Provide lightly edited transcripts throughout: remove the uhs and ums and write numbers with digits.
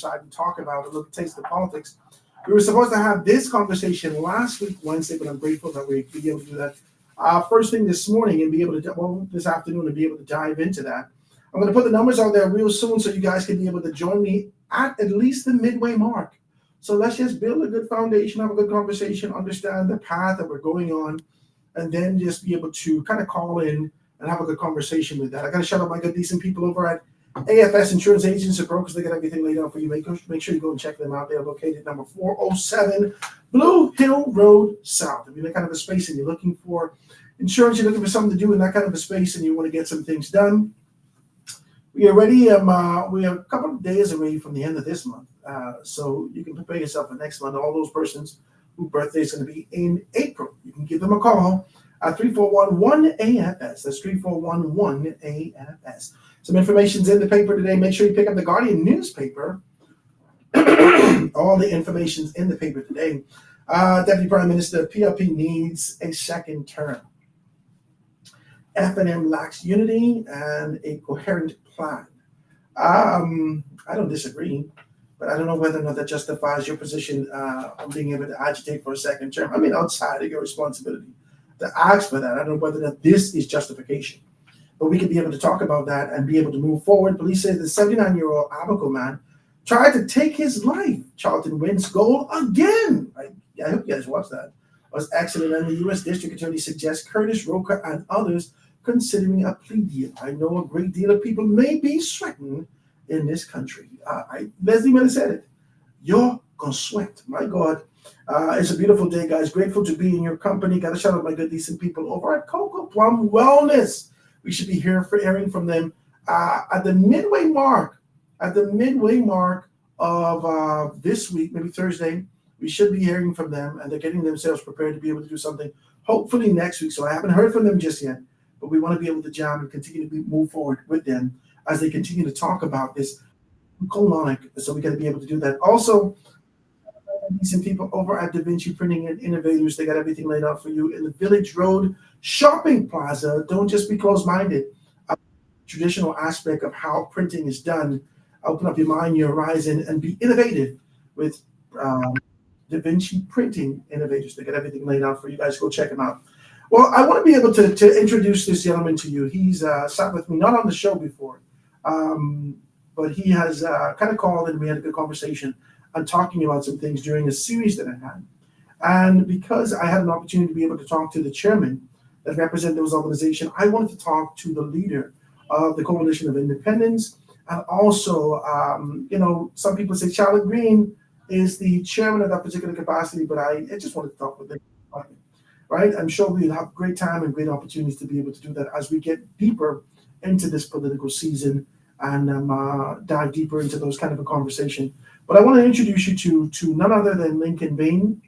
side and talk about a little taste of politics. We were supposed to have this conversation last week, Wednesday, but I'm grateful that we be able to do that first thing this morning and be able to, well, this afternoon and be able to dive into that. I'm going to put the numbers out there real soon so you guys can be able to join me at least the midway mark. So let's just build a good foundation, have a good conversation, understand the path that we're going on, and then just be able to kind of call in and have a good conversation with that. I got to shout out my good, decent people over at AFS Insurance Agents and Brokers. They got everything laid out for you. Make sure you go and check them out. They're located number 407 Blue Hill Road South. If you're in that kind of a space and you're looking for insurance, you're looking for something to do in that kind of a space, and you want to get some things done, we are ready. We are a couple of days away from the end of this month. So you can prepare yourself for next month. All those persons whose birthday is going to be in April, you can give them a call at 341-1-AFS. That's 341-1-AFS. Some information's in the paper today. Make sure you pick up the Guardian newspaper. All the information's in the paper today. Deputy Prime Minister, PRP needs a second term. F&M lacks unity and a coherent plan. I don't disagree, but I don't know whether or not that justifies your position on being able to agitate for a second term. I mean, outside of your responsibility to ask for that. I don't know whether or not this is justification, but we could be able to talk about that and be able to move forward. Police say the 79-year-old Abaco man tried to take his life. Charlton wins goal again. I hope you guys watched that. It was excellent, and the U.S. District Attorney suggests Curtis Roker and others considering a plea deal. I know a great deal of people may be sweating in this country. Leslie Miller said it. You're gonna sweat. My God. It's a beautiful day, guys. Grateful to be in your company. Got to shout out my good, decent people over at Cocoa Plum Wellness. We should be hearing from them at the midway mark. At the midway mark of this week, maybe Thursday, we should be hearing from them, and they're getting themselves prepared to be able to do something hopefully next week. So I haven't heard from them just yet, but we want to be able to jam and continue to move forward with them as they continue to talk about this colonic. So we got to be able to do that. Also, decent people over at Da Vinci Printing and Innovators. They got everything laid out for you in the Village Road Shopping Plaza. Don't just be closed-minded. Traditional aspect of how printing is done. Open up your mind, your horizon, and be innovative with Da Vinci Printing Innovators. They got everything laid out for you guys. Go check them out. Well, I want to be able to introduce this gentleman to you. He's sat with me, not on the show before, but he has kind of called and we had a good conversation on talking about some things during a series that I had. And because I had an opportunity to be able to talk to the chairman that represent those organizations, I wanted to talk to the leader of the Coalition of Independence. And also, some people say Charlotte Green is the chairman of that particular capacity, but I just wanted to talk with them. Right? I'm sure we'll have great time and great opportunities to be able to do that as we get deeper into this political season and dive deeper into those kind of a conversation. But I want to introduce you to none other than Lincoln Bain.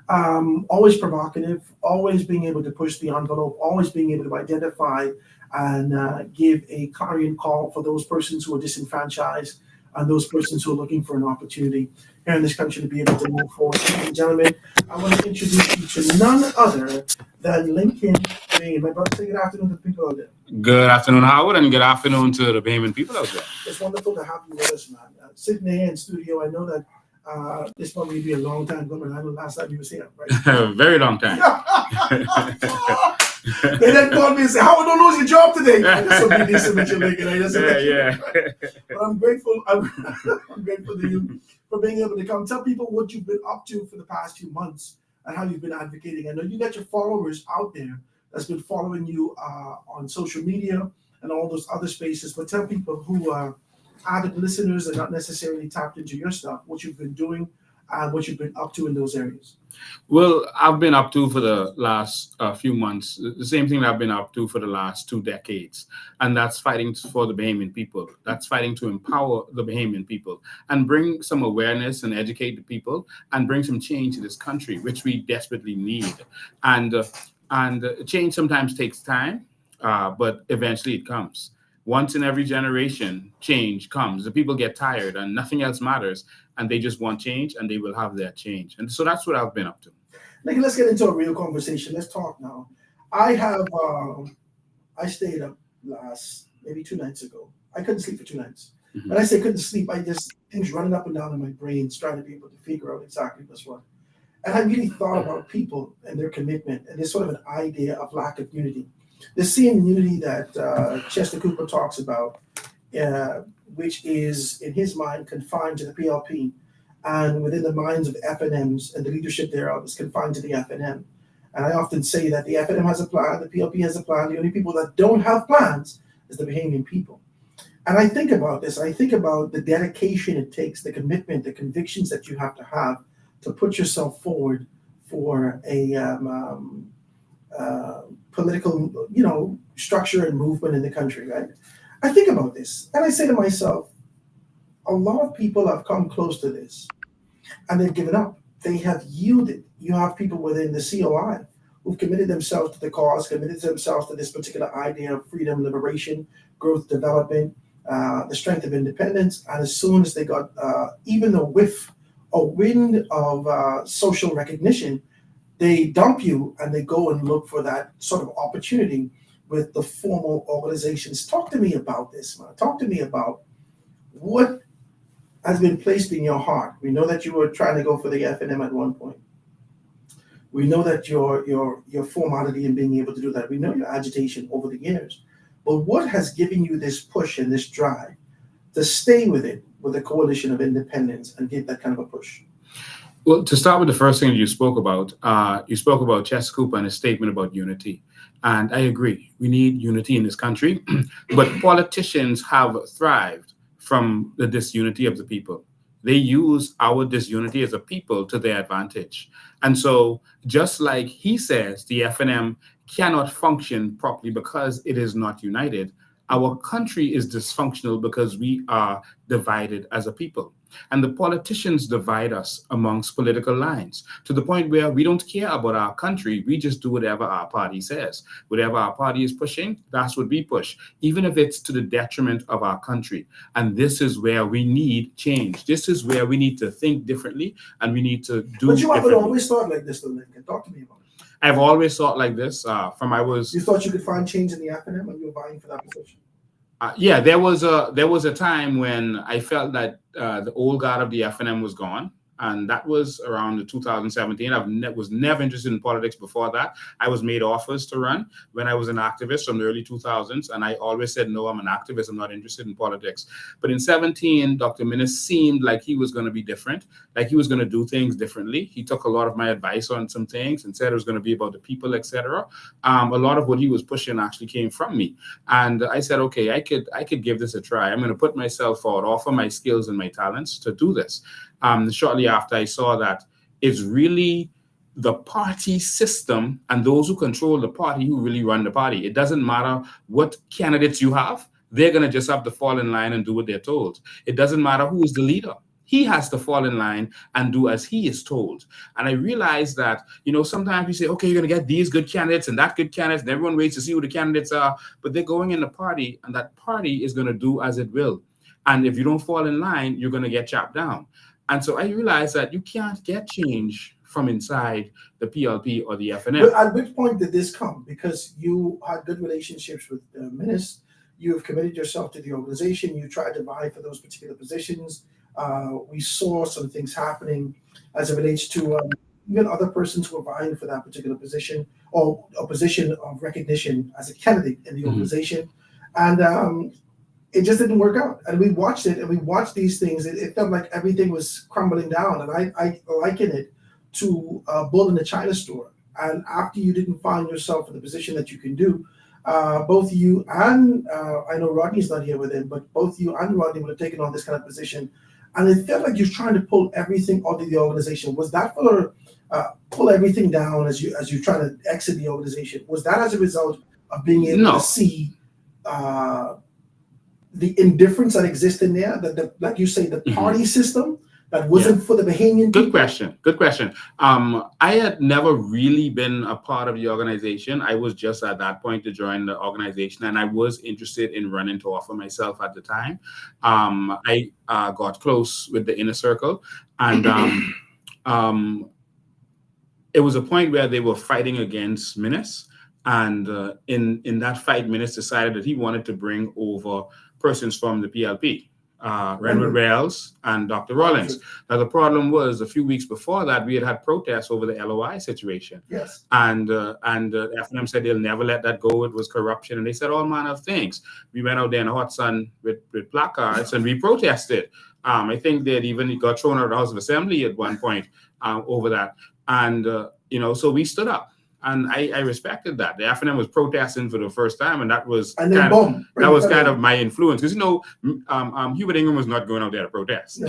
Always provocative, always being able to push the envelope, always being able to identify and give a clarion call for those persons who are disenfranchised and those persons who are looking for an opportunity here in this country to be able to move forward. Ladies and gentlemen, I want to introduce you to none other than Lincoln Bain. My brother, say good afternoon to the people out there. Good afternoon, Howard, and good afternoon to the Bahamian people out there. It's wonderful to have you with us, man. Sitting here in studio, I know that this probably be a long time coming. I know last time you was here, right? Very long time. They then called me and said, "Howard, don't lose your job today." I just so be decent with you, Lincoln. But I'm grateful. I'm grateful to you for being able to come tell people what you've been up to for the past few months and how you've been advocating. I know you got your followers out there that's been following you on social media and all those other spaces. But tell people who are avid listeners and not necessarily tapped into your stuff, what you've been doing and what you've been up to in those areas. Well, I've been up to for the last few months the same thing that I've been up to for the last 2 decades, and that's fighting for the Bahamian people. That's fighting to empower the Bahamian people and bring some awareness and educate the people and bring some change to this country, which we desperately need. And change sometimes takes time, but eventually it comes. Once in every generation, change comes. The people get tired and nothing else matters, and they just want change, and they will have their change. And so that's what I've been up to. Nick, let's get into a real conversation. Let's talk now. I stayed up maybe 2 nights ago. I couldn't sleep for 2 nights. Mm-hmm. When I say couldn't sleep, I just things running up and down in my brain, trying to be able to figure out exactly what's what. And I really thought about people and their commitment and this sort of an idea of lack of unity. The same unity that Chester Cooper talks about, uh, which is in his mind confined to the PLP, and within the minds of FNMs and the leadership thereof is confined to the FNM. And I often say that the FNM has a plan, the PLP has a plan. The only people that don't have plans is the Bahamian people. And I think about this. I think about the dedication it takes, the commitment, the convictions that you have to put yourself forward for a political, structure and movement in the country, right? I think about this, and I say to myself, a lot of people have come close to this, and they've given up. They have yielded. You have people within the COI who've committed themselves to the cause, committed themselves to this particular idea of freedom, liberation, growth, development, the strength of independence. And as soon as they got even a whiff, a wind of social recognition, they dump you and they go and look for that sort of opportunity with the formal organizations. Talk to me about this, man. Talk to me about what has been placed in your heart. We know that you were trying to go for the FNM at one point. We know that your formality in being able to do that. We know your agitation over the years. But what has given you this push and this drive to stay with it, with a coalition of independents and give that kind of a push? Well, to start with the first thing you spoke about Chester Cooper and his statement about unity. And I agree, we need unity in this country, but politicians have thrived from the disunity of the people. They use our disunity as a people to their advantage. And so just like he says, the FNM cannot function properly because it is not united, our country is dysfunctional because we are divided as a people. And the politicians divide us amongst political lines to the point where we don't care about our country. We just do whatever our party says. Whatever our party is pushing, that's what we push, even if it's to the detriment of our country. And this is where we need change. This is where we need to think differently and we need to do But you haven't differently. always thought like this, though, Lincoln. Talk to me about it. I've always thought like this You thought you could find change in the FNM when you were vying for that position? Yeah, there was a time when I felt that the old guard of the FNM was gone, and that was around the 2017. Was never interested in politics before that. I was made offers to run when I was an activist from the early 2000s, and I always said, no, I'm an activist. I'm not interested in politics. But in 17, Dr. Minnis seemed like he was going to be different, like he was going to do things differently. He took a lot of my advice on some things and said it was going to be about the people, etc. A lot of what he was pushing actually came from me. And I said, okay, I could give this a try. I'm going to put myself forward, offer my skills and my talents to do this. Shortly after, I saw that it's really the party system and those who control the party who really run the party. It doesn't matter what candidates you have. They're going to just have to fall in line and do what they're told. It doesn't matter who is the leader. He has to fall in line and do as he is told. And I realized that, sometimes we say, okay, you're going to get these good candidates and that good candidates, and everyone waits to see who the candidates are, but they're going in the party, and that party is going to do as it will. And if you don't fall in line, you're going to get chopped down. And so I realized that you can't get change from inside the PLP or the FNM. But at which point did this come? Because you had good relationships with the Minnis, you have committed yourself to the organization, you tried to vie for those particular positions. We saw some things happening as it relates to even other persons who are vying for that particular position or a position of recognition as a candidate in the organization. And it just didn't work out. And we watched it, and we watched these things. It felt like everything was crumbling down. And I liken it to a bull in a China store. And after you didn't find yourself in the position that you can do, both you and I know Rodney's not here with him, but both you and Rodney would have taken on this kind of position. And it felt like you're trying to pull everything out of the organization. Was that for pull everything down as you try to exit the organization? Was that as a result of being able to see the indifference that exists in there, like you say, the party system that wasn't for the Bahamian people? Good question. I had never really been a part of the organization. I was just at that point to join the organization, and I was interested in running to offer myself at the time. I got close with the inner circle, and it was a point where they were fighting against Minnis, and in that fight, Minnis decided that he wanted to bring over persons from the PLP. Renwood Wells, and Dr. Rollins. Now, the problem was a few weeks before that, we had protests over the LOI situation. Yes. And F&M said they'll never let that go. It was corruption. And they said all manner of things. We went out there in the hot sun with placards and we protested. I think they'd even got thrown out of the House of Assembly at one point over that. And, so we stood up. And I respected that. The F&M was protesting for the first time, and that was and then boom, that was kind of my influence, because Hubert Ingram was not going out there to protest.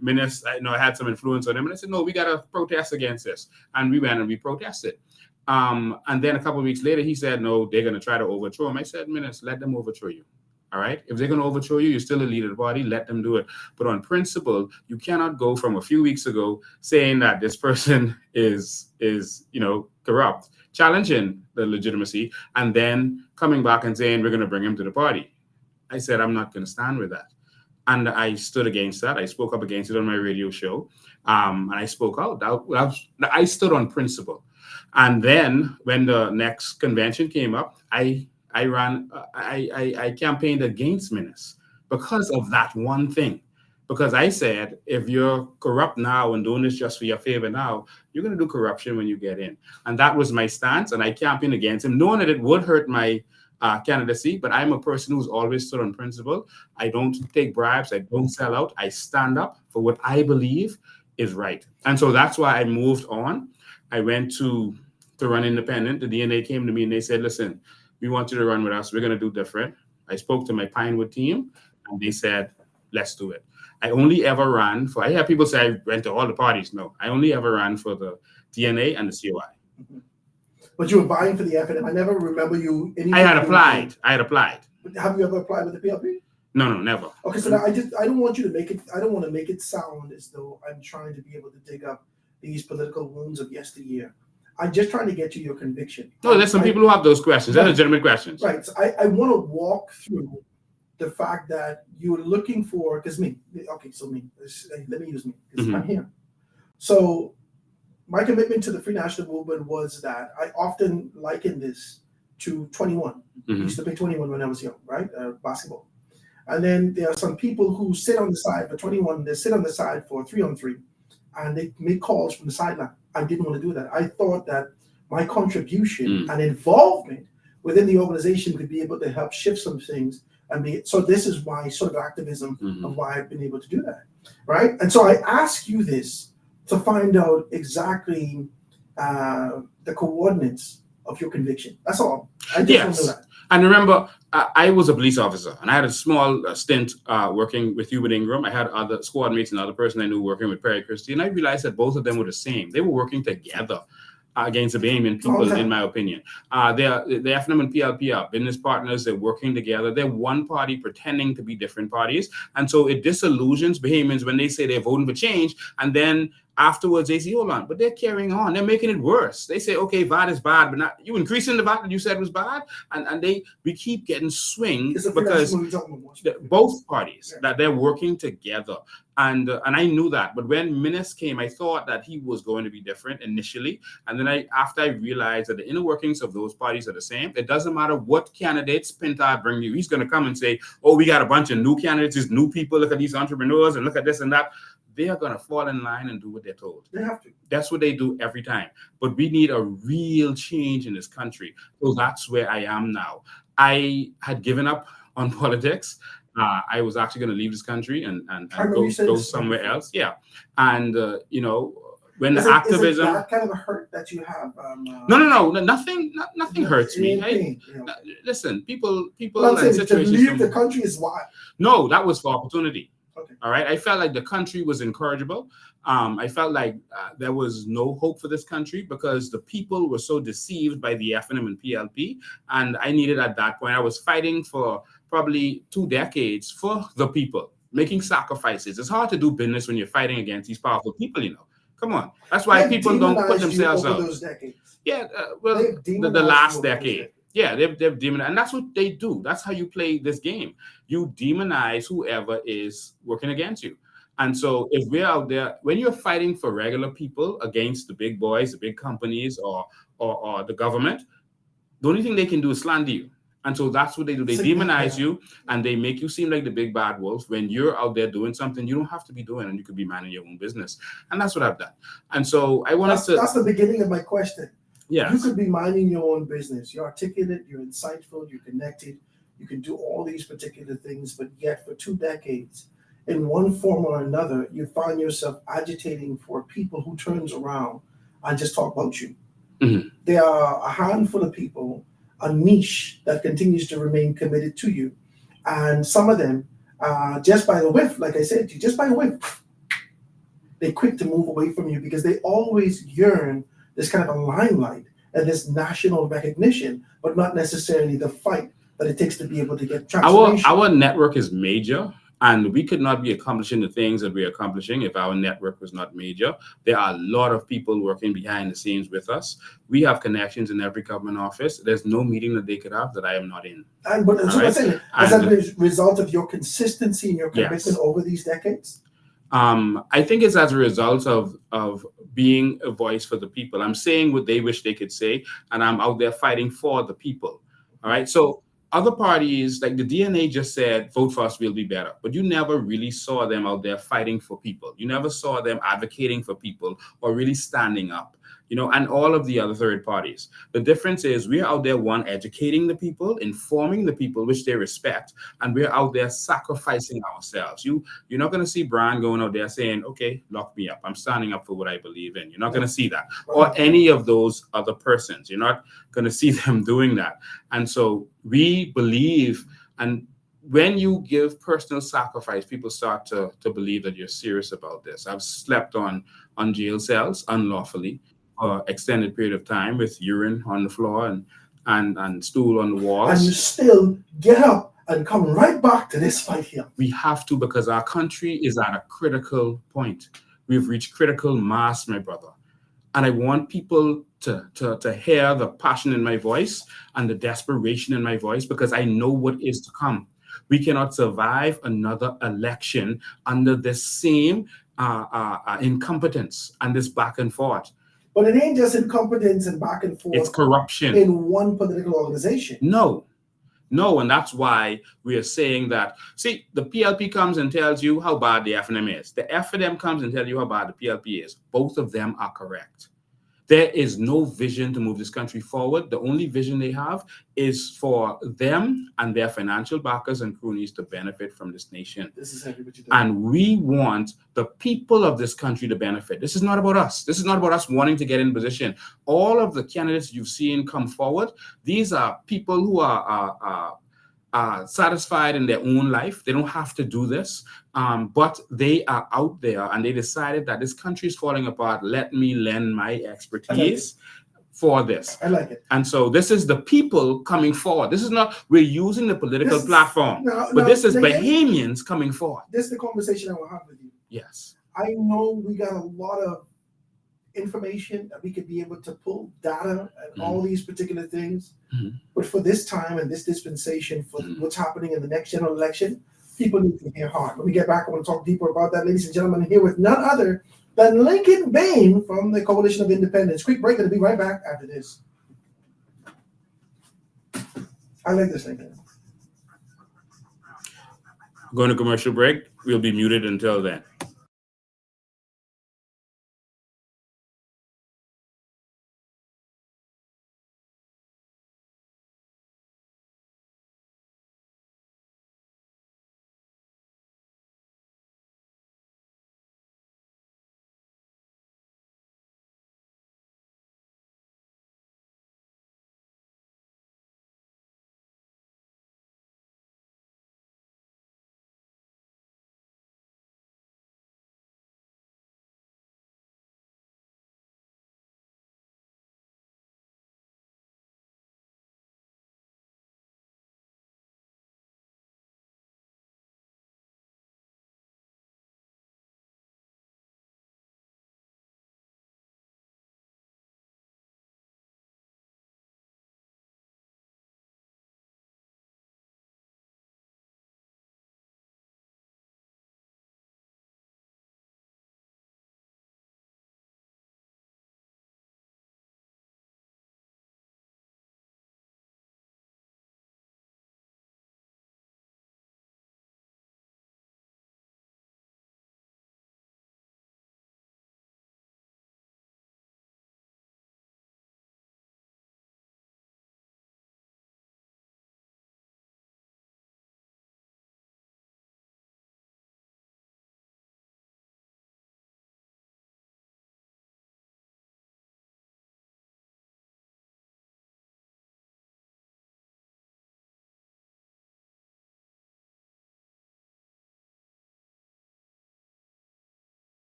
Minister, I had some influence on him, and I said, no, we got to protest against this, and we went and we protested. And then a couple of weeks later, he said, no, they're going to try to overthrow him. I said, Minister, let them overthrow you. All right. If they're going to overthrow you, you're still a leader of the party. Let them do it. But on principle, you cannot go from a few weeks ago saying that this person is corrupt, challenging the legitimacy, and then coming back and saying we're going to bring him to the party. I said I'm not going to stand with that, and I stood against that. I spoke up against it on my radio show, and I spoke out. I stood on principle. And then when the next convention came up, I campaigned against Minis because of that one thing. Because I said, if you're corrupt now and doing this just for your favor now, you're going to do corruption when you get in. And that was my stance. And I campaigned against him, knowing that it would hurt my candidacy. But I'm a person who's always stood on principle. I don't take bribes. I don't sell out. I stand up for what I believe is right. And so that's why I moved on. I went to run independent. The DNA came to me and they said, listen, we want you to run with us. We're going to do different. I spoke to my Pinewood team and they said, let's do it. I only ever ran for, I hear people say I went to all the parties. No, I only ever ran for the DNA and the COI. Mm-hmm. But you were vying for the F&M. I never remember you. I had applied. Have you ever applied with the PLP? No, never. Okay, so now I don't want you to make it, I don't want to make it sound as though I'm trying to be able to dig up these political wounds of yesteryear. I'm just trying to get to your conviction. No, there's some people who have those questions. They're legitimate questions. Right. So I want to walk through the fact that you're looking for, let me use me, because I'm here. So my commitment to the Free National Movement was that I often liken this to 21. I used to play 21 when I was young, right? Basketball. And then there are some people who sit on the side for 21, they sit on the side for 3-on-3, and they make calls from the sideline. I didn't want to do that. I thought that my contribution and involvement within the organization could be able to help shift some things. So this is why sort of activism of why I've been able to do that, right? And so I ask you this to find out exactly the coordinates of your conviction. That's all. I just want to know that. And remember, I was a police officer, and I had a small stint working with Hubert Ingram. I had other squad mates and other person I knew working with Perry Christie, and I realized that both of them were the same. They were working together against the Bahamian people, in my opinion. The F&M and PLP are business partners. They're working together. They're one party pretending to be different parties. And so it disillusions Bahamians when they say they're voting for change, and then afterwards they say, hold on, but they're carrying on. They're making it worse. They say, okay, VAT is bad, but not you increasing the VAT that you said was bad. And we keep getting swing because both parties that they're working together. And I knew that. But when Minis came, I thought that he was going to be different initially. And then after I realized that the inner workings of those parties are the same, it doesn't matter what candidates Pintard bring you. He's going to come and say, oh, we got a bunch of new candidates, these new people, look at these entrepreneurs and look at this and that. They are going to fall in line and do what they're told. They have to. That's what they do every time. But we need a real change in this country. So that's where I am now. I had given up on politics. I was actually going to leave this country and go somewhere else. Yeah. And, when the activism. Is that kind of a hurt that you have? No. Nothing hurts me. Listen, people and situations. To leave the country is why. No, that was for opportunity. Okay. All right. I felt like the country was incorrigible. I felt like there was no hope for this country because the people were so deceived by the F&M and PLP. And I needed at that point, I was fighting for probably 2 decades for the people, making sacrifices. It's hard to do business when you're fighting against these powerful people, Come on. That's why people don't put themselves out. Those decades. Yeah. The last decade. Yeah, they've demonized, and that's what they do. That's how you play this game. You demonize whoever is working against you. And so if we're out there, when you're fighting for regular people against the big boys, the big companies, or the government, the only thing they can do is slander you. And so that's what they do. They demonize you and they make you seem like the big bad wolf when you're out there doing something you don't have to be doing and you could be minding your own business. And that's what I've done. And so I wanted to. That's the beginning of my question. Yes. You could be minding your own business. You're articulate, you're insightful, you're connected, you can do all these particular things, but yet for 2 decades, in one form or another, you find yourself agitating for people who turns around and just talk about you. Mm-hmm. There are a handful of people, a niche that continues to remain committed to you. And some of them, just by the whiff, like I said to you, just by the whiff, they're quick to move away from you because they always yearn this kind of a limelight and this national recognition, but not necessarily the fight that it takes to be able to get transformation. Our network is major, and we could not be accomplishing the things that we're accomplishing if our network was not major. There are a lot of people working behind the scenes with us. We have connections in every government office. There's no meeting that they could have that I am not in. But so right? I'm saying, has that been a result of your consistency and your commitment over these decades? I think it's as a result of being a voice for the people. I'm saying what they wish they could say, and I'm out there fighting for the people. All right. So other parties, like the DNA just said, vote for us, we'll be better. But you never really saw them out there fighting for people. You never saw them advocating for people or really standing up. And all of the other third parties. The difference is we're out there, one, educating the people, informing the people, which they respect, and we're out there sacrificing ourselves. You're not going to see Brian going out there saying, okay, lock me up. I'm standing up for what I believe in. You're not going to see that. Or any of those other persons. You're not going to see them doing that. And so we believe, and when you give personal sacrifice, people start to believe that you're serious about this. I've slept on jail cells unlawfully. Extended period of time with urine on the floor and stool on the walls. And you still get up and come right back to this fight here. We have to, because our country is at a critical point. We've reached critical mass, my brother. And I want people to hear the passion in my voice and the desperation in my voice, because I know what is to come. We cannot survive another election under this same incompetence and this back and forth. But it ain't just incompetence and back and forth. It's corruption. In one political organization. No. And that's why we are saying that, see, the PLP comes and tells you how bad the FNM is. The FNM comes and tells you how bad the PLP is. Both of them are correct. There is no vision to move this country forward. The only vision they have is for them and their financial backers and cronies to benefit from this nation. This is exactly what you're doing. And we want the people of this country to benefit. This is not about us. This is not about us wanting to get in position. All of the candidates you've seen come forward, these are people who are satisfied in their own life. They don't have to do this, but they are out there and they decided that this country is falling apart. Let me lend my expertise for this. I like it. And so this is the people coming forward. This is not, we're using the political platform, but this is Bahamians coming forward. This is the conversation I will have with you. Yes. I know we got a lot of information that we could be able to pull data and all these particular things. But for this time and this dispensation, for what's happening in the next general election, people need to hear hard. When we get back, I want to talk deeper about that, ladies and gentlemen, here with none other than Lincoln Bain from the Coalition of Independence. Quick break, and we'll be right back after this. I like this, Lincoln. Going to commercial break. We'll be muted until then.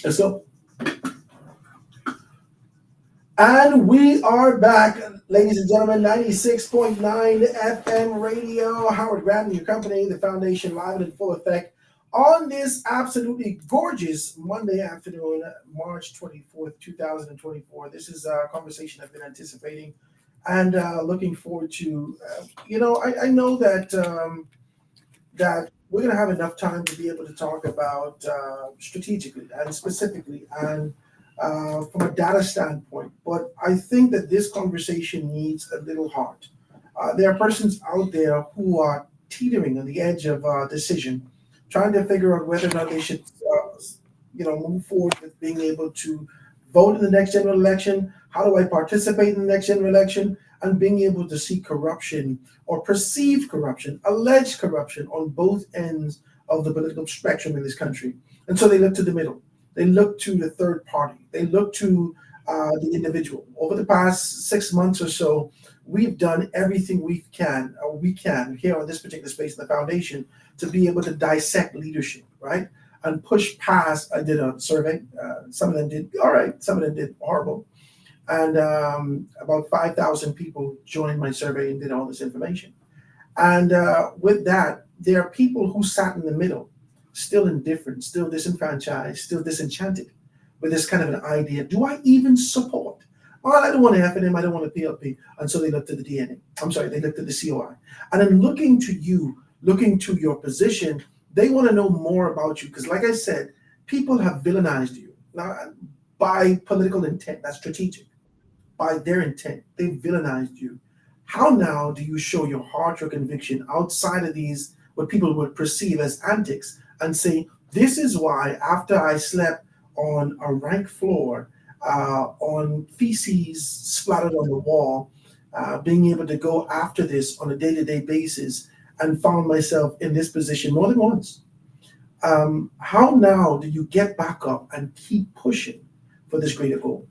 Let's go. And we are back, ladies and gentlemen. 96.9 FM radio. Howard Grant, your company, the foundation, live and in full effect on this absolutely gorgeous Monday afternoon, March 24th, 2024. This is a conversation I've been anticipating and looking forward to. I know that we're going to have enough time to be able to talk about strategically and specifically and from a data standpoint. But I think that this conversation needs a little heart. There are persons out there who are teetering on the edge of decision, trying to figure out whether or not they should, move forward with being able to vote in the next general election. How do I participate in the next general election? And being able to see corruption or perceived corruption, alleged corruption on both ends of the political spectrum in this country. And so they look to the middle. They look to the third party. They look to the individual. Over the past 6 months or so, we've done everything we can here on this particular space in the foundation to be able to dissect leadership, right? And push past. I did a survey. Some of them did all right. Some of them did horrible. And about 5,000 people joined my survey and did all this information. And with that, there are people who sat in the middle, still indifferent, still disenfranchised, still disenchanted with this kind of an idea. Do I even support? Well, I don't want to FNM, I don't want to PLP. And so they looked at the DNA. They looked at the COI. And in looking to you, looking to your position, they want to know more about you. Because like I said, people have villainized you. Now, by political intent, that's strategic. By their intent, they villainized you. How now do you show your heart, your conviction outside of these, what people would perceive as antics, and say, this is why after I slept on a rank floor, on feces splattered on the wall, being able to go after this on a day-to-day basis and found myself in this position more than once. How now do you get back up and keep pushing for this greater goal?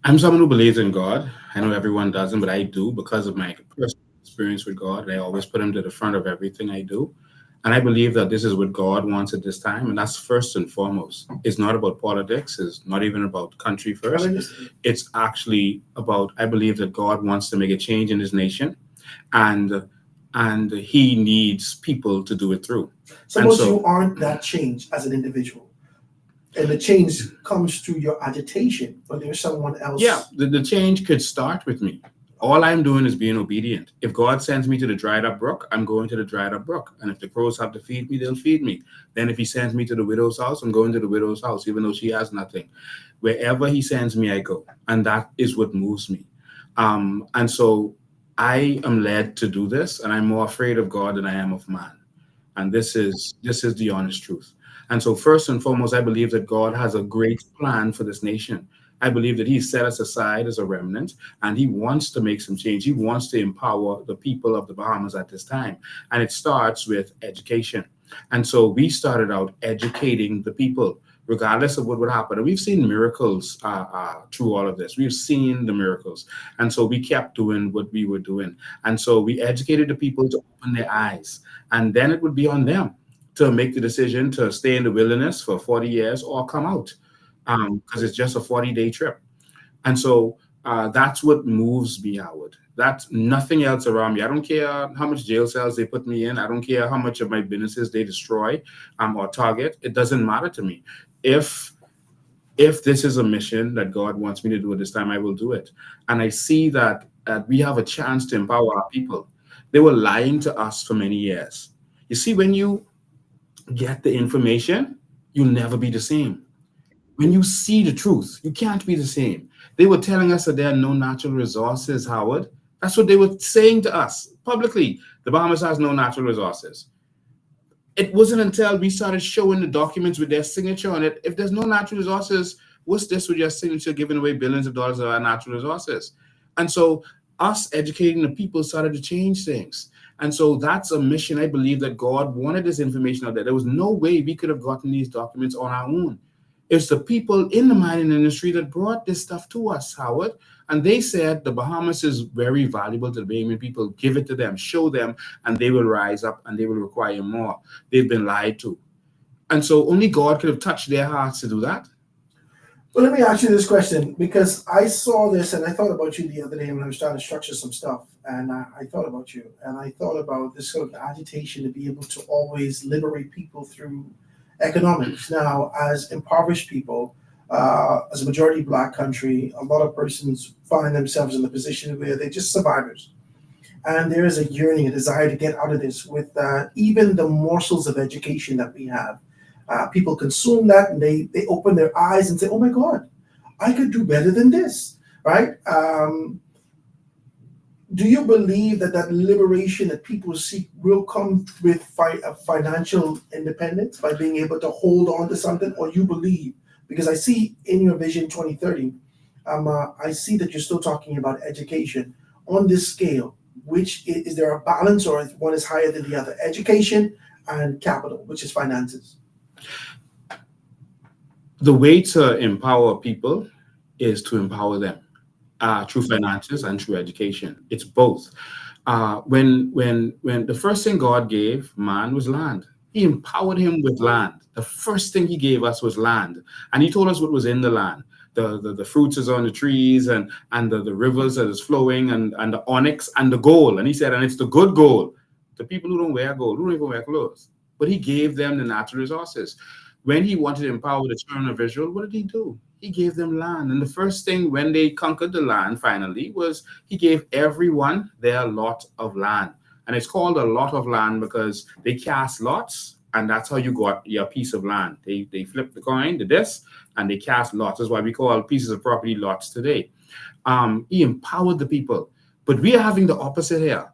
I'm someone who believes in God. I know everyone doesn't, but I do because of my personal experience with God. I always put him to the front of everything I do. And I believe that this is what God wants at this time. And that's first and foremost. It's not about politics. It's not even about country first. It's actually about, I believe that God wants to make a change in his nation. And he needs people to do it through. Suppose you aren't that change as an individual. And the change comes through your agitation, but there's someone else. Yeah, the change could start with me. All I'm doing is being obedient. If God sends me to the dried up brook, I'm going to the dried up brook. And if the crows have to feed me, they'll feed me. Then if he sends me to the widow's house, I'm going to the widow's house, even though she has nothing. Wherever he sends me, I go. And that is what moves me. And so I am led to do this, and I'm more afraid of God than I am of man. And this is the honest truth. And so first and foremost, I believe that God has a great plan for this nation. I believe that he set us aside as a remnant, and he wants to make some change. He wants to empower the people of the Bahamas at this time. And it starts with education. And so we started out educating the people, regardless of what would happen. And we've seen miracles through all of this. We've seen the miracles. And so we kept doing what we were doing. And so we educated the people to open their eyes. And then it would be on them to make the decision to stay in the wilderness for 40 years or come out, because it's just a 40-day trip. And so that's what moves me, Howard. That's nothing else around me. I don't care how much jail cells they put me in. I don't care how much of my businesses they destroy or target. It doesn't matter to me. If this is a mission that God wants me to do at this time, I will do it. And I see that we have a chance to empower our people. They were lying to us for many years. You see, when you get the information, you'll never be the same. When you see the truth, you can't be the same. They were telling us that there are no natural resources, Howard. That's what they were saying to us publicly. The Bahamas has no natural resources. It wasn't until we started showing the documents with their signature on it. If there's no natural resources, what's this with your signature giving away billions of dollars of our natural resources? And so us educating the people started to change things. And so that's a mission. I believe that God wanted this information out there. There was no way we could have gotten these documents on our own. It's the people in the mining industry that brought this stuff to us, Howard. And they said the Bahamas is very valuable to the Bahamian people. Give it to them, show them, and they will rise up and they will require more. They've been lied to. And so only God could have touched their hearts to do that. Well, let me ask you this question, because I saw this and I thought about you the other day when I was trying to structure some stuff. And I thought about you and I thought about this sort of agitation to be able to always liberate people through economics. Now, as impoverished people, as a majority Black country, a lot of persons find themselves in the position where they're just survivors. And there is a yearning, a desire to get out of this with even the morsels of education that we have. People consume that and they open their eyes and say, oh my God, I could do better than this, right? Do you believe that that liberation that people seek will come with financial independence by being able to hold on to something? Or you believe, because I see in your Vision 2030, I see that you're still talking about education on this scale. Which is there a balance, or one is higher than the other? Education and capital, which is finances. The way to empower people is to empower them through finances and through education. It's both. When the first thing God gave man was land, He empowered him with land. The first thing He gave us was land, and He told us what was in the land. The fruits is on the trees and the rivers that is flowing and the onyx and the gold. And He said, and it's the good gold. The people who don't wear gold, who don't even wear clothes. But He gave them the natural resources. When He wanted to empower the children of Israel, what did He do? He gave them land. And the first thing when they conquered the land finally was He gave everyone their lot of land. And it's called a lot of land because they cast lots, and that's how you got your piece of land. They flip the coin, the disc, and they cast lots. That's why we call pieces of property lots today. He empowered the people. But we are having the opposite here.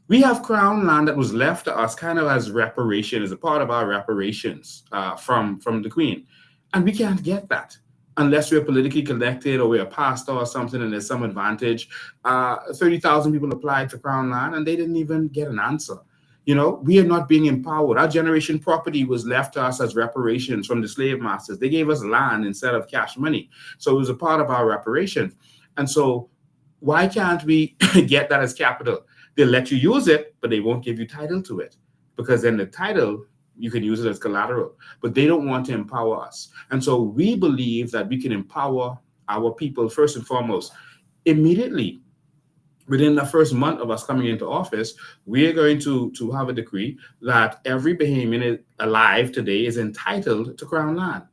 We have crown land that was left to us kind of as reparation, as a part of our reparations from the Queen. And we can't get that unless we're politically connected or we're a pastor or something and there's some advantage. 30,000 people applied for crown land and they didn't even get an answer. You know, we are not being empowered. Our generation property was left to us as reparations from the slave masters. They gave us land instead of cash money. So it was a part of our reparations. And so why can't we get that as capital? They'll let you use it, but they won't give you title to it, because then the title, you can use it as collateral, but they don't want to empower us. And so we believe that we can empower our people first and foremost. Immediately, within the first month of us coming into office, we are going to have a decree that every Bahamian alive today is entitled to crown land.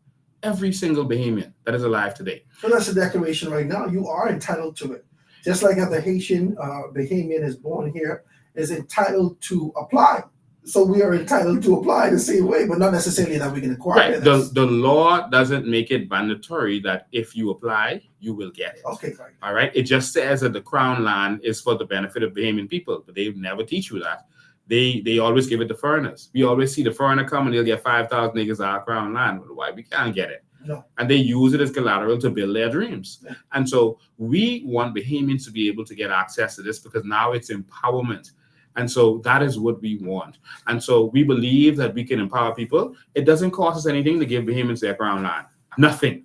Every single Bahamian that is alive today. So that's a declaration right now. You are entitled to it. Just like how the Haitian Bahamian is born here is entitled to apply. So we are entitled to apply the same way, but not necessarily that we can acquire right. this. The law doesn't make it mandatory that if you apply, you will get it. Okay, right. All right. It just says that the crown land is for the benefit of Bahamian people, but they never teach you that. They always give it to foreigners. We always see the foreigner come and they'll get 5,000 acres of our crown land. Why? We can't get it. No. And they use it as collateral to build their dreams. Yeah. And so we want Bahamians to be able to get access to this because now it's empowerment. And so that is what we want. And so we believe that we can empower people. It doesn't cost us anything to give Bahamians their crown land. Nothing.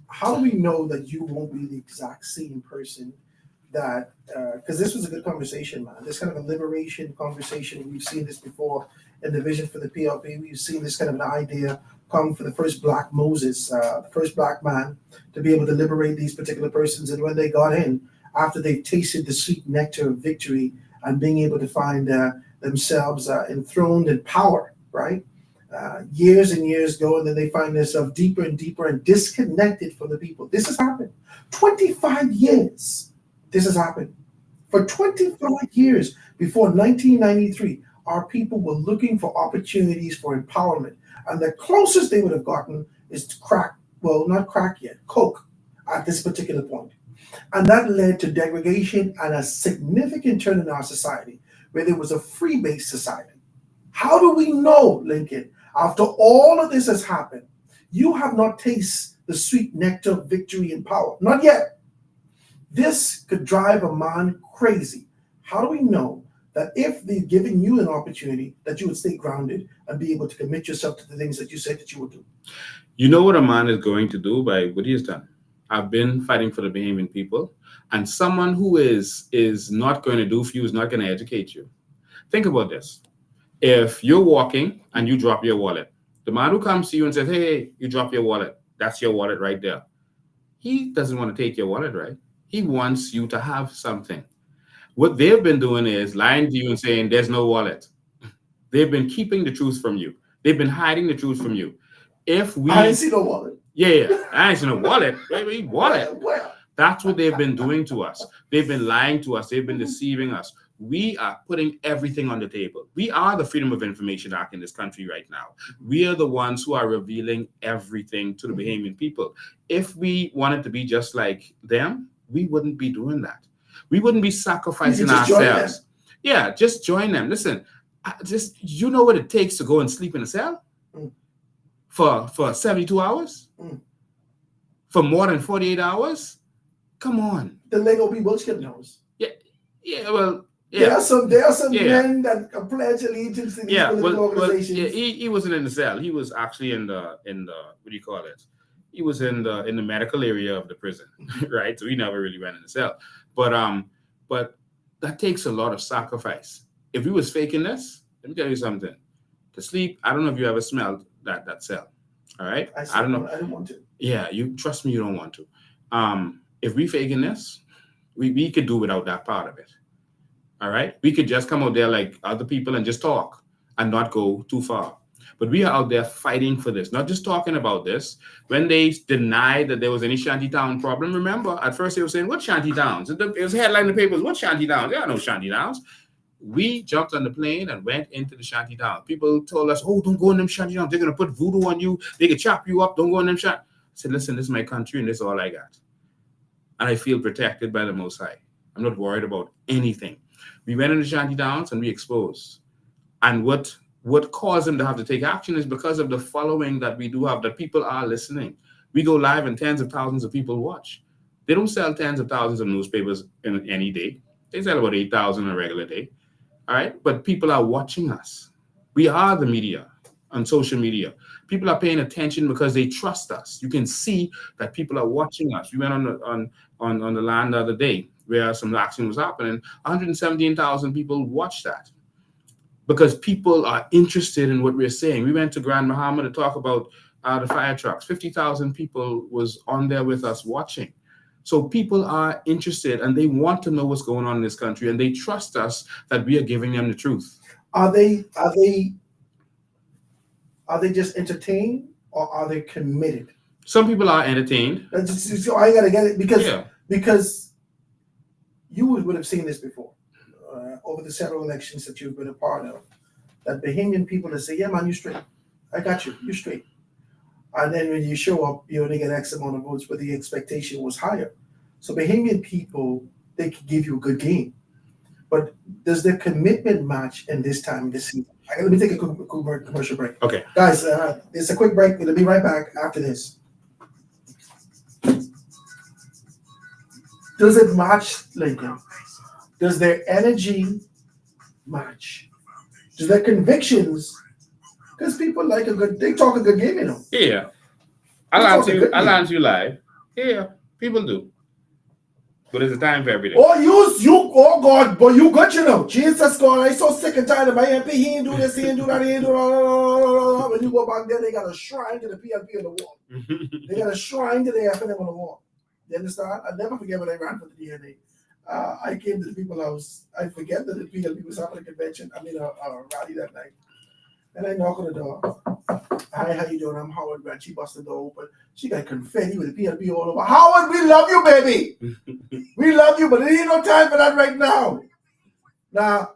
How do we know that you won't be the exact same person that, because this was a good conversation, man. This kind of a liberation conversation. We've seen this before in the vision for the PLP. We've seen this kind of an idea come for the first Black Moses, the first Black man to be able to liberate these particular persons. And when they got in, after they've tasted the sweet nectar of victory and being able to find themselves enthroned in power, right? Years and years go, and then they find themselves deeper and deeper and disconnected from the people. This has happened. 25 years. This has happened. For 25 years before 1993, our people were looking for opportunities for empowerment. And the closest they would have gotten is to crack, well, not crack yet, coke at this particular point. And that led to degradation and a significant turn in our society, where there was a free-based society. How do we know, Lincoln, after all of this has happened, you have not tasted the sweet nectar of victory and power? Not yet. This could drive a man crazy. How do we know that if they've given you an opportunity, that you would stay grounded and be able to commit yourself to the things that you said that you would do? You know what a man is going to do by what he has done. I've been fighting for the Bahamian people, and someone who is not going to do for you is not going to educate you. Think about this. If you're walking and you drop your wallet, The man who comes to you and says, hey, you drop your wallet. That's your wallet right there. He doesn't want to take your wallet, right? He wants you to have something. What they've been doing is lying to you and saying there's no wallet. They've been keeping the truth from you. They've been hiding the truth from you. If we, I didn't see no wallet. yeah, I ain't seen a wallet, baby, wallet. Where? That's what they've been doing to us. They've been lying to us. They've been deceiving us. We are putting everything on the table. We are the Freedom of Information Act in this country right now. We are the ones who are revealing everything to the Bahamian people. If we wanted to be just like them, we wouldn't be doing that. We wouldn't be sacrificing just join ourselves. Yeah, just join them. Listen, you know what it takes to go and sleep in a cell for 72 hours? For more than 48 hours? Come on. The Lego people skip knows. Yeah, well, yeah. There are some men that pledge allegiance to these political organizations. Well, he wasn't in the cell. He was actually in the what do you call it? He was in the medical area of the prison, right? So he never really went in the cell. But that takes a lot of sacrifice. If we was faking this, let me tell you something. To sleep, I don't know if you ever smelled that cell. All right? I don't know. I don't want to. Yeah, you trust me, you don't want to. If we faking this, we could do without that part of it. All right? We could just come out there like other people and just talk and not go too far. But we are out there fighting for this, not just talking about this. When they denied that there was any shantytown problem, remember, at first they were saying, what shantytowns? It was headline in the papers, what shantytowns? There are no shantytowns. We jumped on the plane and went into the shantytown. People told us, oh, don't go in them shantytowns. They're going to put voodoo on you. They can chop you up. Don't go in them shanty. I said, listen, this is my country and this is all I got. And I feel protected by the Most High. I'm not worried about anything. We went into shantytowns and we exposed. And what caused them to have to take action is because of the following that we do have, that people are listening. We go live and tens of thousands of people watch. They don't sell tens of thousands of newspapers in any day. They sell about 8,000 a regular day. All right. But people are watching us. We are the media on social media. People are paying attention because they trust us. You can see that people are watching us. We went on the land the other day where some action was happening. 117,000 people watched that because people are interested in what we're saying. We went to Grand Bahama to talk about the fire trucks. 50,000 people was on there with us watching. So people are interested and they want to know what's going on in this country, and they trust us that we are giving them the truth. Are they just entertained, or are they committed? Some people are entertained. So I gotta get it because you would have seen this before over the several elections that you've been a part of. That Bahamian people that say, "Yeah, man, you straight. I got you. You straight." And then when you show up, you only get X amount of votes, but the expectation was higher. So Bahamian people, they can give you a good game. But does their commitment match in this time, this season? Let me take a quick commercial break. Okay. Guys, it's a quick break. We'll be right back after this. Does it match, Lincoln? Does their energy match? Does their convictions? Because people like they talk a good game, you know. Yeah. I'll answer you live. Yeah, people do. But there's a time for everything. Oh God, boy, you good, you know. Jesus God, I'm so sick and tired of my MP. He ain't do this, he ain't do that, he ain't do that. When you go back there, they got a shrine to the PLP on the wall. They got a shrine to the FNM on the wall. You understand? I'll never forget when I ran for the DNA. I came to the people's house. I forget that the PLP was having a convention. I mean, a rally that night. And I knock on the door. Hi, how you doing? I'm Howard Grant. She busted the door open. She got confetti with the PLP all over. Howard, we love you, baby. We love you, but there ain't no time for that right now. Now,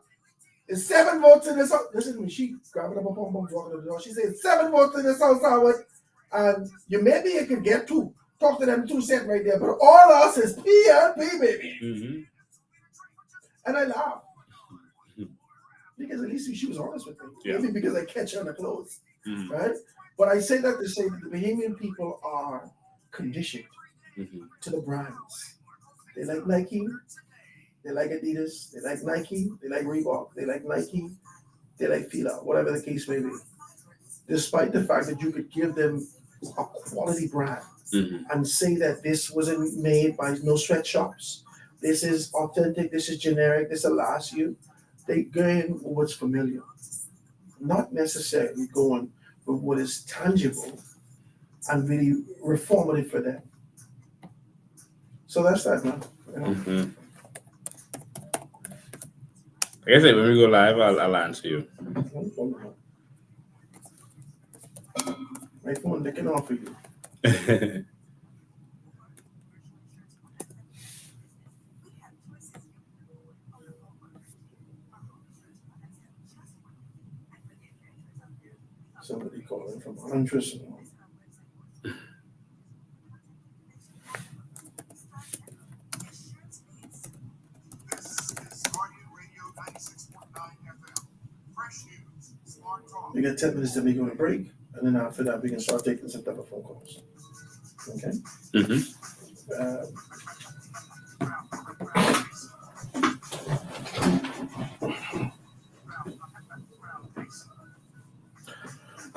it's 7 votes in this house. Listen to me. She grabbing up a pom walking to the door. She said, 7 votes in this house, Howard. And maybe you can get 2. Talk to them 2 cents right there. But all us is PLP, baby. Mm-hmm. And I laugh. Because at least she was honest with me. Yeah. Maybe because I catch her on the clothes. Mm-hmm. Right? But I say that to say that the Bahamian people are conditioned to the brands. They like Nike, they like Adidas, they like Nike, they like Reebok, they like Nike, they like Fila, whatever the case may be. Despite the fact that you could give them a quality brand and say that this wasn't made by no sweatshops, this is authentic, this is generic, this will last you. They go in with what's familiar, not necessarily going with what is tangible and really reformative for them. So that's that, man. You know? Mm-hmm. Like I said, when we go live, I'll answer you. My phone licking off for you. Somebody calling from Huntress. We got 10 minutes to make on a break, and then after that, we can start taking some type of phone calls. Okay? Mm-hmm.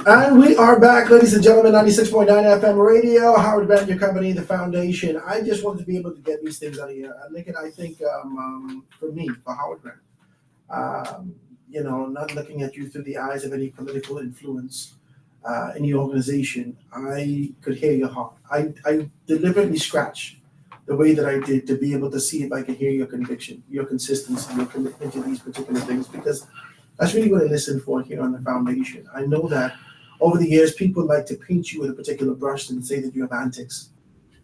And we are back, ladies and gentlemen, 96.9 FM radio, Howard Grant, your company, the foundation. I just wanted to be able to get these things out of here. Lincoln, I think for me, for Howard Grant, not looking at you through the eyes of any political influence in your organization, I could hear your heart. I deliberately scratched the way that I did to be able to see if I could hear your conviction, your consistency, your commitment to these particular things, because that's really what I listen for here on the foundation. I know that over the years, people like to paint you with a particular brush and say that you have antics.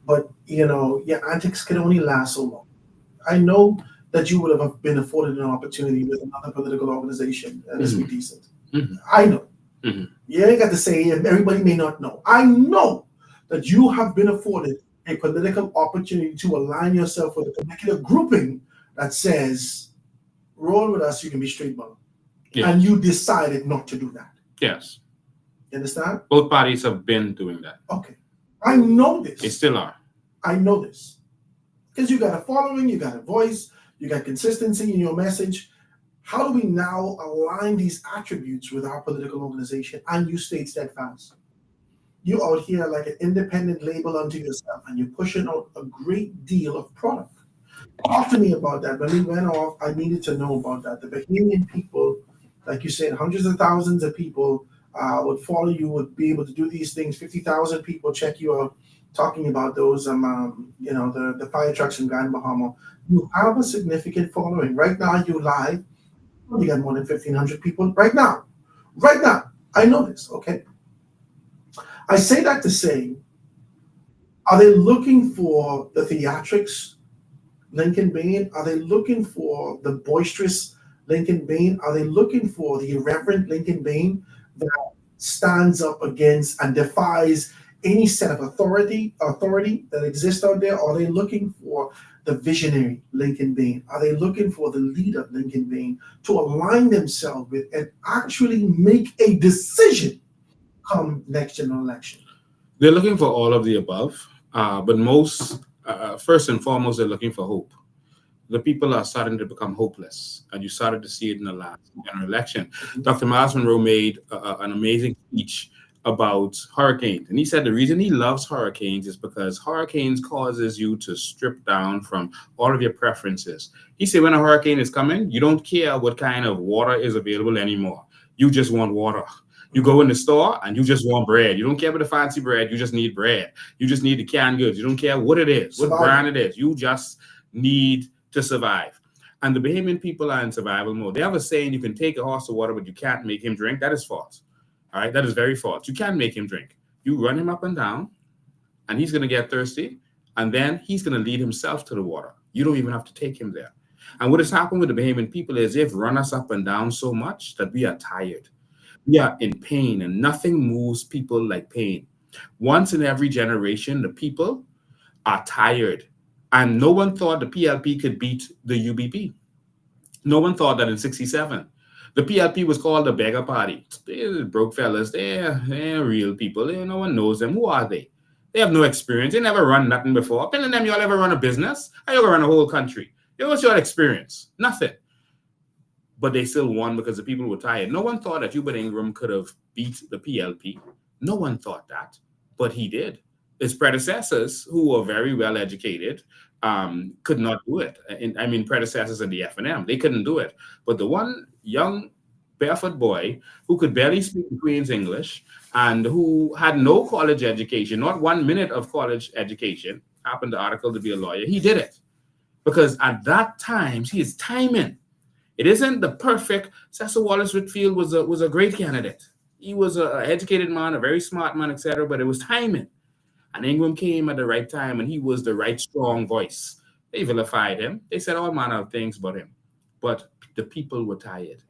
But, your antics can only last so long. I know that you would have been afforded an opportunity with another political organization, and let's be decent. Mm-hmm. I know. Mm-hmm. You ain't got to say, everybody may not know. I know that you have been afforded a political opportunity to align yourself with a particular grouping that says, roll with us, you can be straight money. Yeah. And you decided not to do that. Yes. You understand? Both parties have been doing that. Okay. I know this. They still are. I know this. Because you got a following, you got a voice, you got consistency in your message. How do we now align these attributes with our political organization and you stayed steadfast? You out here like an independent label unto yourself and you're pushing out a great deal of product. Talk to me about that. When we went off, I needed to know about that. The Bahamian people, like you said, hundreds of thousands of people would follow you, would be able to do these things. 50,000 people check you out, talking about those, the fire trucks in Grand Bahama. You have a significant following. Right now, you live. You got more than 1,500 people right now. Right now. I know this, okay? I say that to say, are they looking for the theatrics, Lincoln Bain? Are they looking for the boisterous Lincoln Bain? Are they looking for the irreverent Lincoln Bain that stands up against and defies any set of authority that exists out there? Are they looking for the visionary Lincoln Bain? Are they looking for the leader Lincoln Bain to align themselves with and actually make a decision come next general election? They're looking for all of the above, but most, first and foremost, they're looking for hope. The people are starting to become hopeless, and you started to see it in the last general election. Mm-hmm. Dr. Myles Munroe made an amazing speech about hurricanes, and he said the reason he loves hurricanes is because hurricanes causes you to strip down from all of your preferences. He said when a hurricane is coming, you don't care what kind of water is available anymore. You just want water. You go in the store and you just want bread. You don't care about the fancy bread. You just need bread. You just need the canned goods. You don't care what it is, what brand it is. You just need to survive. And the Bahamian people are in survival mode. They have a saying, you can take a horse to water, but you can't make him drink. That is false. All right, that is very false. You can't make him drink. You run him up and down, and he's going to get thirsty, and then he's going to lead himself to the water. You don't even have to take him there. And what has happened with the Bahamian people is they've run us up and down so much that we are tired. We are in pain, and nothing moves people like pain. Once in every generation, the people are tired. And no one thought the PLP could beat the UBP. No one thought that in 1967. The PLP was called the beggar party. They're broke fellas. They're real people. No one knows them. Who are they? They have no experience. They never run nothing before. Telling them y'all ever run a business? How you ever run a whole country? What's your experience? Nothing. But they still won because the people were tired. No one thought that Hubert Ingram could have beat the PLP. No one thought that, but he did. His predecessors, who were very well educated, could not do it. Predecessors in the F&M, they couldn't do it. But the one young barefoot boy who could barely speak Queen's English and who had no college education, not 1 minute of college education, happened the article to be a lawyer. He did it because at that time, his timing. It isn't the perfect. Cecil Wallace Whitfield was a great candidate. He was an educated man, a very smart man, etc. But it was timing. And Ingram came at the right time, and he was the right strong voice. They vilified him. They said all manner of things about him. But the people were tired.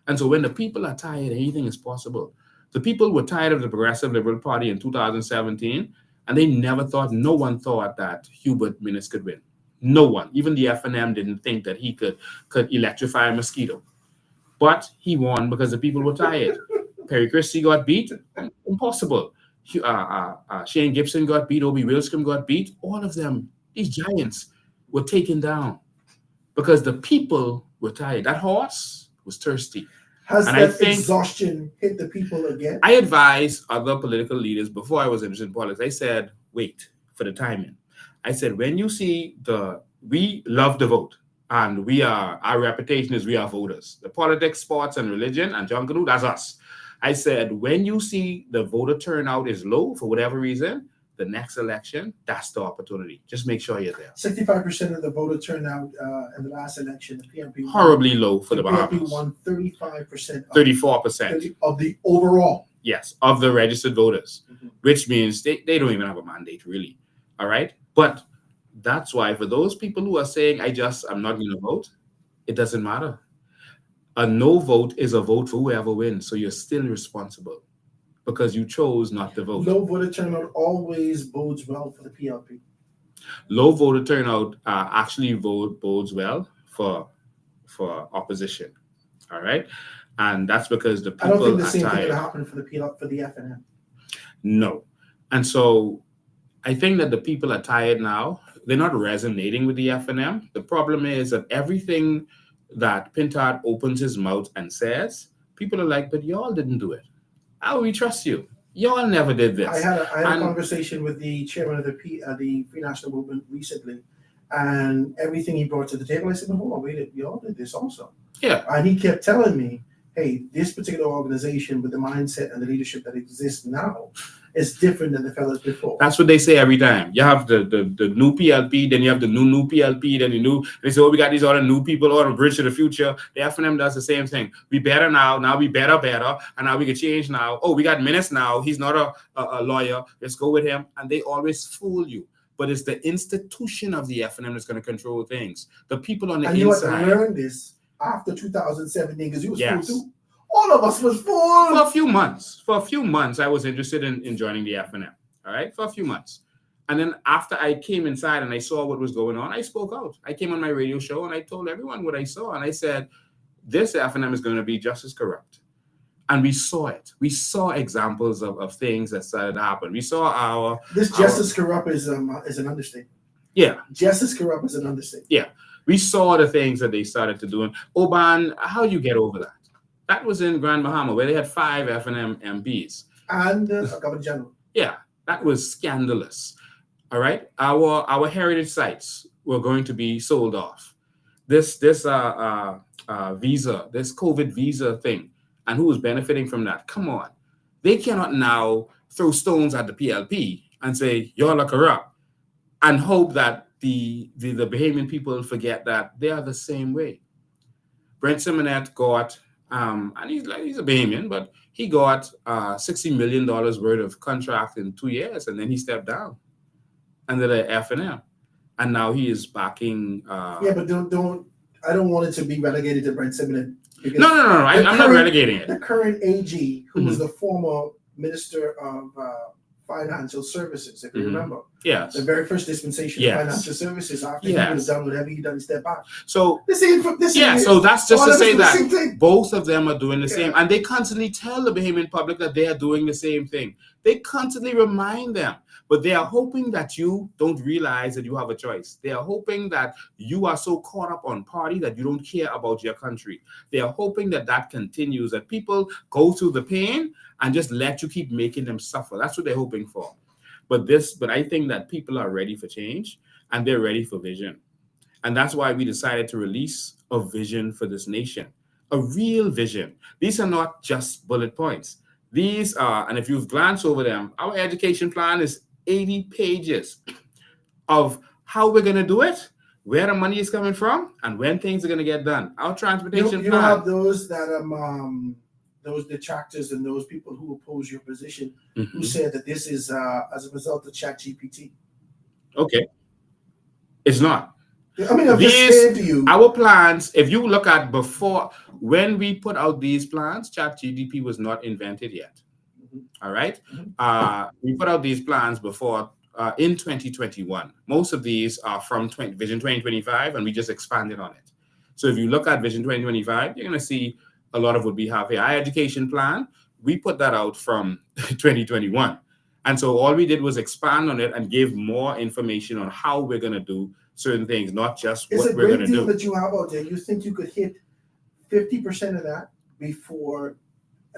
And so when the people are tired, anything is possible. The people were tired of the Progressive Liberal Party in 2017, and they never thought, no one thought that Hubert Minnis could win. No one, even the FNM didn't think that he could electrify a mosquito. But he won because the people were tired. Perry Christie got beat. Impossible. Shane Gibson got beat. Obie Wilscombe got beat. All of them, these giants, were taken down because the people were tired. That horse was thirsty. Has that exhaustion hit the people again? I advised other political leaders before I was interested in politics. I said, wait for the timing. I said, when you see we love the vote, and our reputation is we are voters. The politics, sports, and religion, and John Canoe, that's us. I said, when you see the voter turnout is low for whatever reason, the next election, that's the opportunity. Just make sure you're there. 65% of the voter turnout in the last election, the PNP horribly low for the Bahamas. PNP won 35%. 34% of the overall. Yes, of the registered voters, which means they don't even have a mandate, really. All right? But that's why for those people who are saying, I'm not going to vote, it doesn't matter. A no vote is a vote for whoever wins. So you're still responsible because you chose not to vote. Low voter turnout always bodes well for the PLP. Low voter turnout actually bodes well for opposition. All right? And that's because the people I don't think the same tired. thing will happen for the FNM. No. And so I think that the people are tired now. They're not resonating with the FNM. The problem is that everything that Pintard opens his mouth and says, people are like, but y'all didn't do it. How will we trust you? Y'all never did this. I had a conversation with the chairman of the Free National Movement recently, and everything he brought to the table, I said, hold on, wait, y'all did this also. Yeah. And he kept telling me, hey, this particular organization with the mindset and the leadership that exists now is different than the fellas before. That's what they say every time. You have the new PLP, then you have the new PLP, then they say, oh, we got these other new people on a bridge to the future. The FNM does the same thing. We better now we better, and now we can change now. Oh, we got Minnis now. He's not a lawyer. Let's go with him. And they always fool you. But it's the institution of the FNM that's going to control things. The people on the inside. And you had to learn this after 2017 because you was full too. All of us was full. For a few months, I was interested in joining the FNM. All right, for a few months. And then after I came inside and I saw what was going on, I spoke out. I came on my radio show and I told everyone what I saw. And I said, this FNM is going to be just as corrupt. And we saw it. We saw examples of things that started to happen. We saw just as corrupt is an understatement. Yeah. Just as corrupt is an understatement. Yeah. We saw the things that they started to do. And Oban, how do you get over that? That was in Grand Bahama, where they had 5 FNM MPs. And a governor general. Yeah, that was scandalous. All right? Our heritage sites were going to be sold off. This visa, this COVID visa thing, and who was benefiting from that? Come on. They cannot now throw stones at the PLP and say, y'all are corrupt, and hope that the Bahamian people forget that they are the same way. Brent Simonet got... and he's a Bahamian, but he got $60 million worth of contract in 2 years, and then he stepped down under the FNM, and now he is backing. Yeah, but I don't want it to be relegated to Brent Simonet. No. I'm not relegating it. The current AG, who was the former Minister of Financial Services, if you remember. Yes. The very first dispensation of financial services after he was done whatever he done, he stepped back. So so that's just to say that both of them are doing the same. And they constantly tell the Bahamian public that they are doing the same thing. They constantly remind them. But they are hoping that you don't realize that you have a choice. They are hoping that you are so caught up on party that you don't care about your country. They are hoping that that continues, that people go through the pain and just let you keep making them suffer. That's what they're hoping for. But I think that people are ready for change and they're ready for vision. And that's why we decided to release a vision for this nation. a real vision. These are not just bullet points. These are, and if you've glanced over them, our education plan is 80 pages of how we're going to do it, where the money is coming from, and when things are going to get done. Our transportation You plan. have those that those detractors and those people who oppose your position who said that this is as a result of ChatGPT. Okay. It's not. I mean, I'm just saying to you. Our plans, if you look at before, when we put out these plans, ChatGPT was not invented yet. All right. We put out these plans before in 2021. Most of these are from Vision 2025, and we just expanded on it. So if you look at Vision 2025, you're going to see a lot of what we have here. Our education plan, we put that out from 2021. And so all we did was expand on it and give more information on how we're going to do certain things, not just what we're going to do. It's a great deal that you have out there. You think you could hit 50% of that before,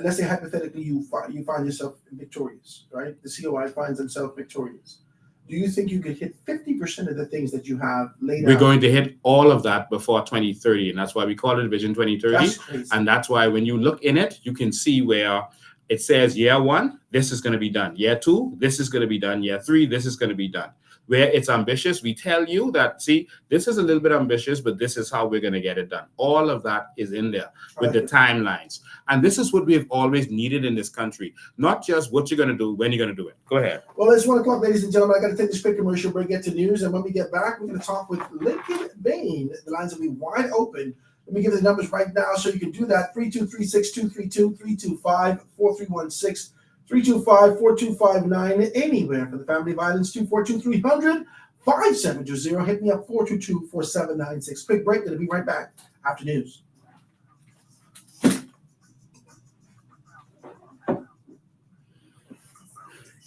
let's say hypothetically you find yourself victorious, right? The COI finds themselves victorious. Do you think you could hit 50% of the things that you have laid out? We're going to hit all of that before 2030, and that's why we call it Vision 2030. That's crazy. And that's why when you look in it, you can see where it says year 1, this is going to be done. Year 2, this is going to be done. Year 3, this is going to be done. Where it's ambitious, we tell you that, see, this is a little bit ambitious, but this is how we're going to get it done. All of that is in there with the timelines. And this is what we have always needed in this country, not just what you're going to do, when you're going to do it. Go ahead. Well, it's 1 o'clock, ladies and gentlemen. I got to take this quick commercial break, get to news. And when we get back, we're going to talk with Lincoln Bain. The lines will be wide open. Let me give the numbers right now so you can do that. 323-6232-325-4316. 325-4259, anywhere for the Family Violence 242-300-5720. Hit me up 422-4796. Quick break. Gonna be right back after news.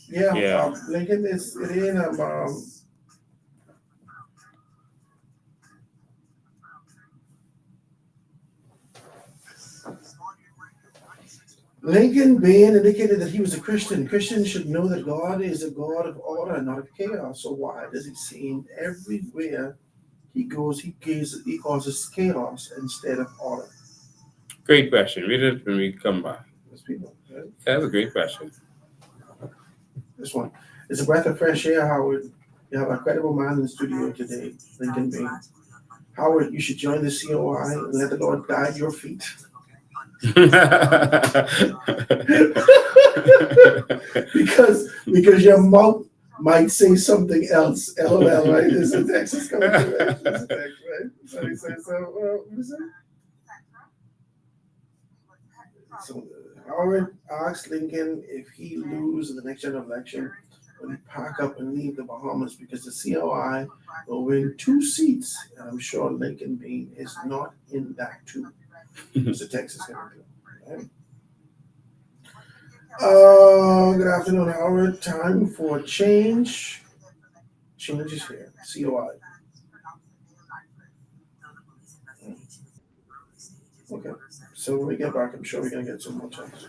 Yeah. Lincoln is in Lincoln Bain indicated that he was a Christian. Christians should know that God is a God of order, not of chaos. So why does it seem everywhere he goes, he causes chaos instead of order? Great question. Read it when we come back. People, right? Yeah, that's a great question. This one. It's a breath of fresh air, Howard. You have a credible man in the studio today, Lincoln Bain. Howard, you should join the COI and let the Lord guide your feet. because your mouth might say something else. LOL, right? There's a text is coming through. There's a text, right? So he says, what is it? So Howard asked Lincoln if he loses the next general election, will he pack up and leave the Bahamas because the COI will win 2 seats. And I'm sure Lincoln Bain is not in that too. There's a text is coming through. Right? Good afternoon, Howard. Time for change. Change is here. COI. Okay. So when we get back, I'm sure we're going to get some more checks.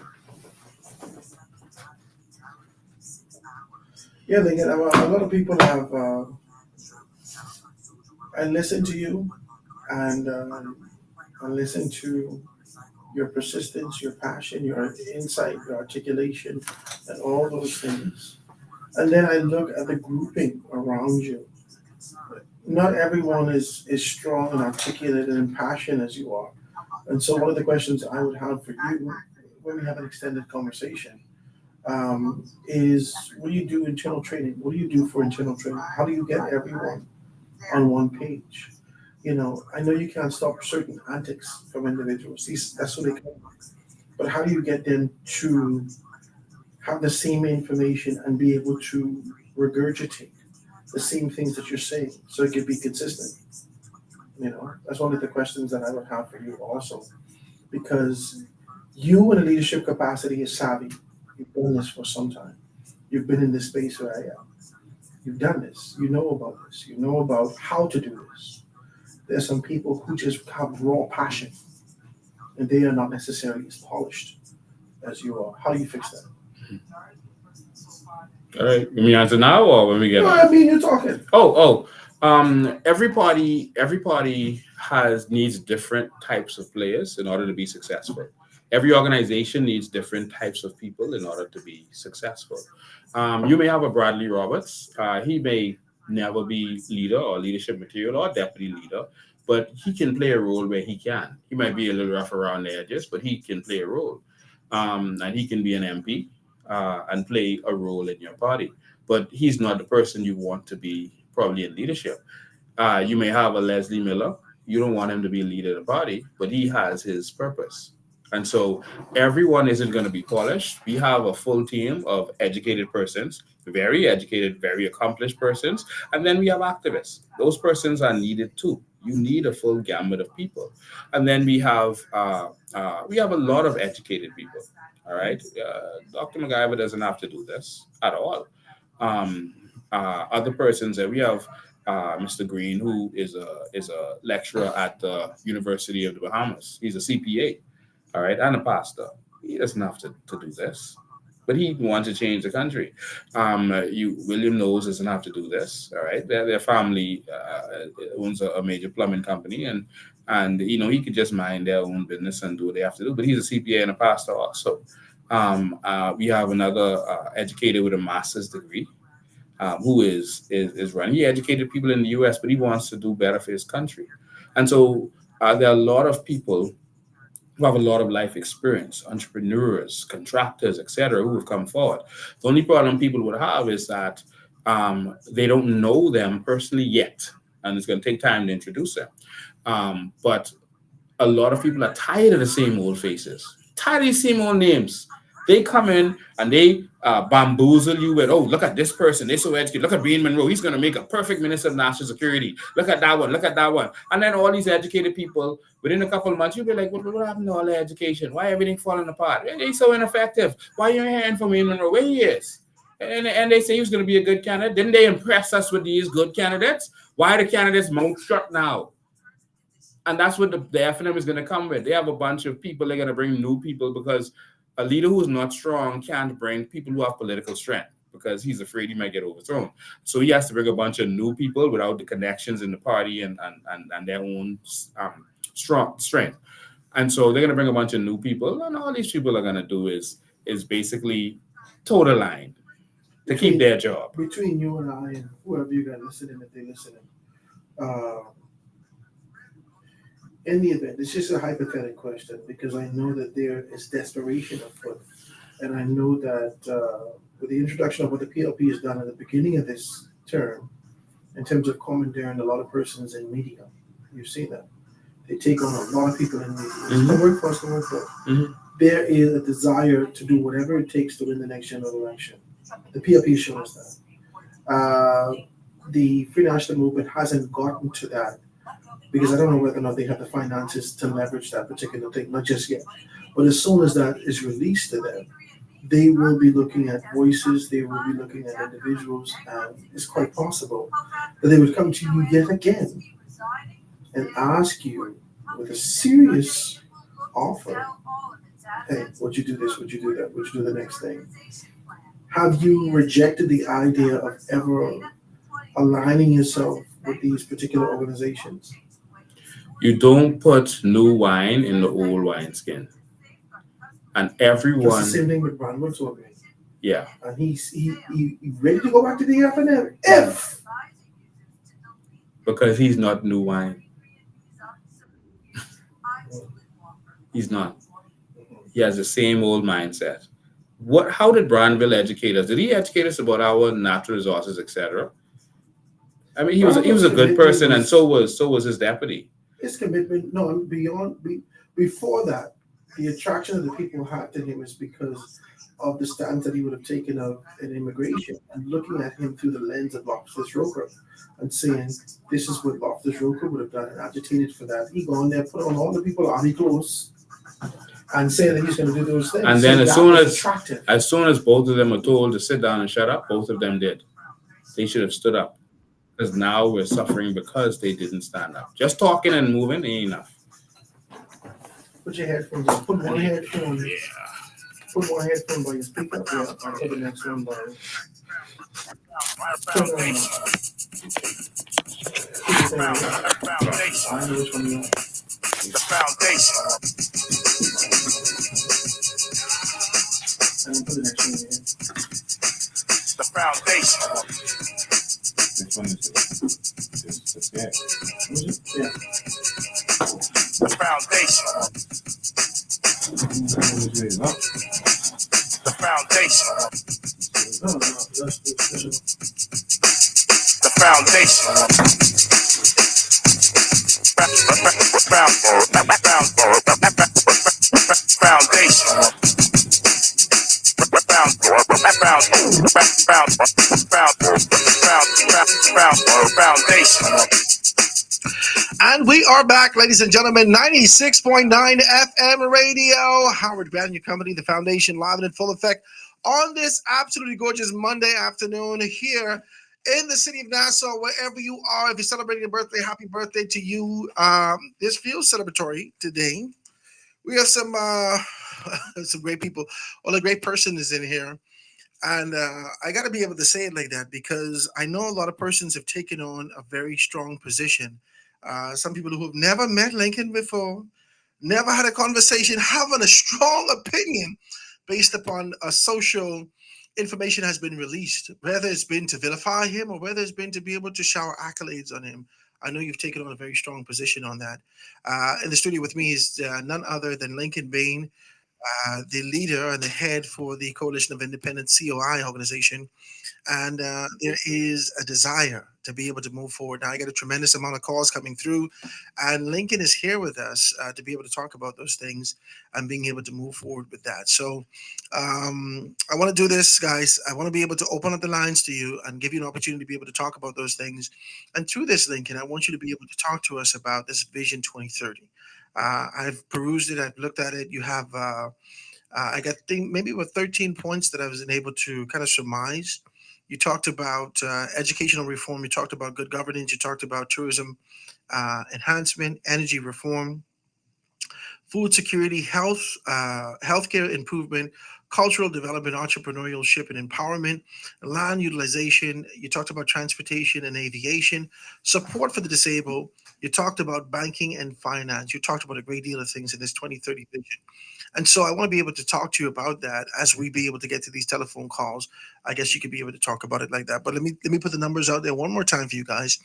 Yeah, they get a lot of people have. I listen to you, and I listen to your persistence, your passion, your insight, your articulation, and all those things. And then I look at the grouping around you. Not everyone is strong and articulate and impassioned as you are. And so one of the questions I would have for you when we have an extended conversation is, what do you do internal training? What do you do for internal training? How do you get everyone on one page? You know, I know you can't stop certain antics from individuals. That's what they come. But how do you get them to have the same information and be able to regurgitate the same things that you're saying so it can be consistent? You know, that's one of the questions that I would have for you also, because you in a leadership capacity is savvy. You've done this for some time. You've been in this space where I am. You've done this. You know about this. You know about how to do this. There's some people who just have raw passion, and they are not necessarily as polished as you are. How do you fix that? All right. Let me answer now or when we get No, on? I mean, you're talking. Every party has needs different types of players in order to be successful. Every organization needs different types of people in order to be successful. You may have a Bradley Roberts. He may never be leader or leadership material or deputy leader, but he can play a role where he can. He might be a little rough around the edges, but he can play a role. And he can be an MP and play a role in your party. But he's not the person you want to be probably in leadership. You may have a Leslie Miller. You don't want him to be leader of the party, but he has his purpose. And so everyone isn't going to be polished. We have a full team of educated persons, very educated, very accomplished persons, and then we have activists. Those persons are needed too. You need a full gamut of people, and then we have a lot of educated people. All right, Dr. MacGyver doesn't have to do this at all. Other persons that we have, Mr. Green, who is a lecturer at the University of the Bahamas. He's a CPA, all right, and a pastor. He doesn't have to do this, but he wants to change the country. William Knowles doesn't have to do this, all right. Their family owns a major plumbing company, and he could just mind their own business and do what they have to do. But he's a CPA and a pastor also. We have another educator with a master's degree who is running. He educated people in the U.S., but he wants to do better for his country. And so there are a lot of people who have a lot of life experience, entrepreneurs, contractors, etc., who have come forward. The only problem people would have is that they don't know them personally yet, and it's going to take time to introduce them. But a lot of people are tired of the same old faces, tired of the same old names. They come in and they bamboozle you with, oh, look at this person. They're so educated. Look at Bean Monroe. He's going to make a perfect minister of national security. Look at that one. Look at that one. And then all these educated people, within a couple of months, you'll be like, what happened to all the education? Why everything falling apart? He's so ineffective. Why you ain't hearing from Bean Monroe? Where he is? And they say he was going to be a good candidate. Didn't they impress us with these good candidates? Why are the candidates mouth shut now? And that's what the FNM is going to come with. They have a bunch of people. They're going to bring new people because a leader who's not strong can't bring people who have political strength because he's afraid he might get overthrown. So he has to bring a bunch of new people without the connections in the party and their own strong strength. And so they're going to bring a bunch of new people, and all these people are going to do is basically toe the line to keep their job. Between you and I and whoever you got listening, if they listening, in the event, it's just a hypothetical question because I know that there is desperation afoot. And I know that with the introduction of what the PLP has done at the beginning of this term, in terms of commandeering a lot of persons in media, you've seen that. They take on a lot of people in media. It's the workforce, the workforce. There is a desire to do whatever it takes to win the next general election. The PLP shows that. The Free National Movement hasn't gotten to that because I don't know whether or not they have the finances to leverage that particular thing, not just yet. But as soon as that is released to them, they will be looking at voices, they will be looking at individuals, and it's quite possible that they would come to you yet again and ask you with a serious offer, hey, would you do this, would you do that, would you do the next thing? Have you rejected the idea of ever aligning yourself with these particular organizations? You don't put new wine in the old wineskin. And everyone. It's the same thing with Ron Woods over. Yeah. And he's ready to go back to the FNM if. Because he's not new wine. He's not. He has the same old mindset. How did Brandville educate us? Did he educate us about our natural resources, etc.? I mean, he was a good person, and so was his deputy. His commitment, no, before that, the attraction of the people had to him is because of the stance that he would have taken of an immigration and looking at him through the lens of Loftus Roker and saying, this is what Loftus Roker would have done and agitated for that. He gone there, put on all the people army clothes and saying that he's going to do those things. And then as soon as both of them were told to sit down and shut up, both of them did. They should have stood up. Because now we're suffering because they didn't stand up. Just talking and moving ain't enough. Put your headphones on. Put one headphone. Yeah. Put one headphone by your speaker. Yeah, I'll put the next one by. keep the same one. Foundation. I know which one you want. The foundation. And then put the next one in here. The foundation. Which one is it? It's yeah. Yeah. The foundation. The foundation. No, that's The foundation. Foundation. And we are back, ladies and gentlemen. 96.9 FM radio. Howard Banyan Company, the foundation, live and in full effect on this absolutely gorgeous Monday afternoon here in the city of Nassau, wherever you are. If you're celebrating a birthday, happy birthday to you. This feels celebratory today. We have some great people. All the great person is in here. And I got to be able to say it like that because I know a lot of persons have taken on a very strong position. Some people who have never met Lincoln before, never had a conversation, having a strong opinion based upon a social information has been released, whether it's been to vilify him or whether it's been to be able to shower accolades on him. I know you've taken on a very strong position on that. In the studio with me is none other than Lincoln Bain, the leader and the head for the Coalition of Independent COI organization. And there is a desire to be able to move forward. Now, I got a tremendous amount of calls coming through, and Lincoln is here with us to be able to talk about those things and being able to move forward with that. So I want to do this, guys. I want to be able to open up the lines to you and give you an opportunity to be able to talk about those things. And through this, Lincoln, I want you to be able to talk to us about this Vision 2030. I've perused it. I've looked at it. You have, I got maybe about 13 points that I was able to kind of surmise. You talked about educational reform. You talked about good governance. You talked about tourism enhancement, energy reform, food security, healthcare improvement, cultural development, entrepreneurship and empowerment, land utilization. You talked about transportation and aviation, support for the disabled. You talked about banking and finance. You talked about a great deal of things in this 2030 vision. And so I want to be able to talk to you about that as we be able to get to these telephone calls. I guess you could be able to talk about it like that. But let me put the numbers out there one more time for you guys.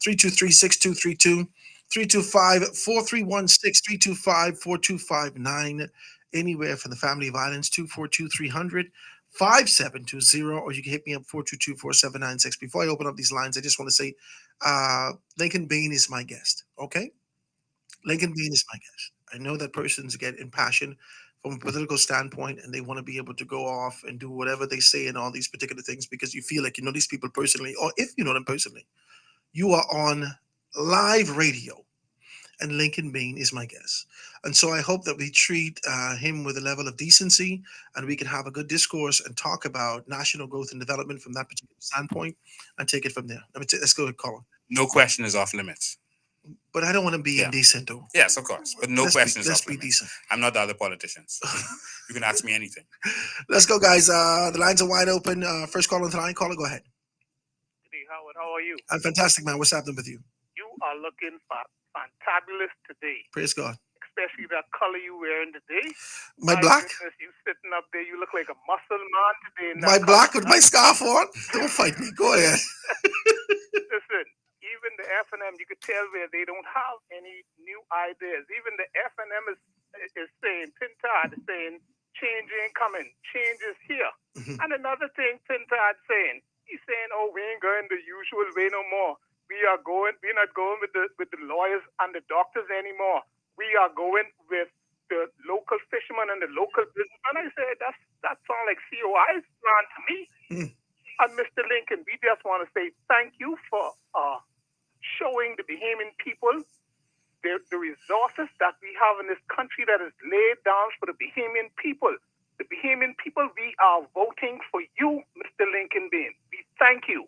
323-6232, 325-4316, 325-4259. Anywhere from the family violence, 242-300-5720, or you can hit me up 422-4796. Before I open up these lines, I just want to say Lincoln Bain is my guest. Okay? Lincoln Bain is my guest. I know that persons get impassioned from a political standpoint and they want to be able to go off and do whatever they say and all these particular things because you feel like you know these people personally, or if you know them personally, you are on live radio and Lincoln Bain is my guest. And so I hope that we treat him with a level of decency and we can have a good discourse and talk about national growth and development from that particular standpoint and take it from there. Let's go ahead, Colin. No question is off limits. But I don't want to be Yeah. indecent, though. Yes, of course. But no question is Let's off be limits. decent. I'm not the other politicians. You can ask me anything. Let's go, guys. The lines are wide open. First call on the line. Caller, go ahead. Hey, Howard, how are you? I'm fantastic, man. What's happening with you? You are looking fantabulous today, Praise God. especially that color you wearing today. My black? Goodness, you sitting up there, you look like a muscle man today. in that My color. black with my scarf on? Don't fight me. Go ahead. Listen, even the F&M, you could tell where they don't have any new ideas. Even the F&M is saying, Pintard is saying, change ain't coming. Change is here. Mhm. And another thing Pintard saying, he's saying, oh, we ain't going the usual way no more. We're not going with the lawyers and the doctors anymore. We are going with the local fishermen and the local business. And I said, that sounds like COI's plan to me. And Mr. Lincoln, we just want to say thank you for showing the Bahamian people the resources that we have in this country that is laid down for the Bahamian people. The Bahamian people, we are voting for you, Mr. Lincoln Bain. We thank you.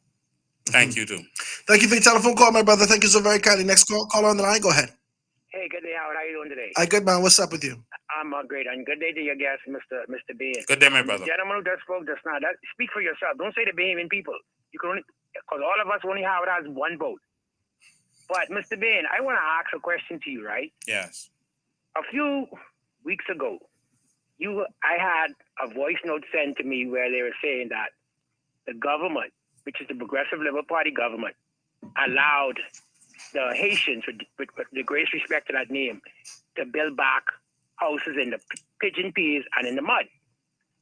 Thank you, too. Thank you for your telephone call, my brother. Thank you so very kindly. Next caller on the line. Go ahead. Hey, good day, Howard. How you doing today? Hi, good man. What's up with you? I'm great. And good day to your guest, Mr. Bain. Good day, my brother. Gentleman who just spoke just now, speak for yourself. Don't say the Bahamian people. You can only, because all of us only have it as one vote. But Mr. Bain, I want to ask a question to you, right? Yes. A few weeks ago, I had a voice note sent to me where they were saying that the government, which is the Progressive Liberal Party government, allowed the Haitians, with the greatest respect to that name, to build back houses in the pigeon peas and in the mud.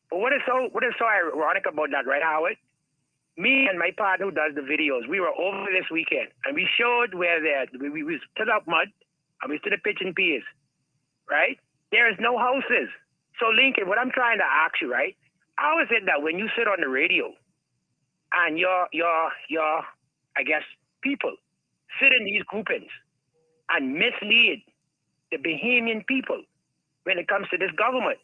But what is so ironic about that, right, Howard? Me and my partner who does the videos, we were over this weekend and we showed where we was to the mud and we was to the pigeon peas, right? There is no houses. So Lincoln, what I'm trying to ask you, right? How is it that when you sit on the radio and your I guess people sit in these groupings and mislead the Bahamian people when it comes to this government?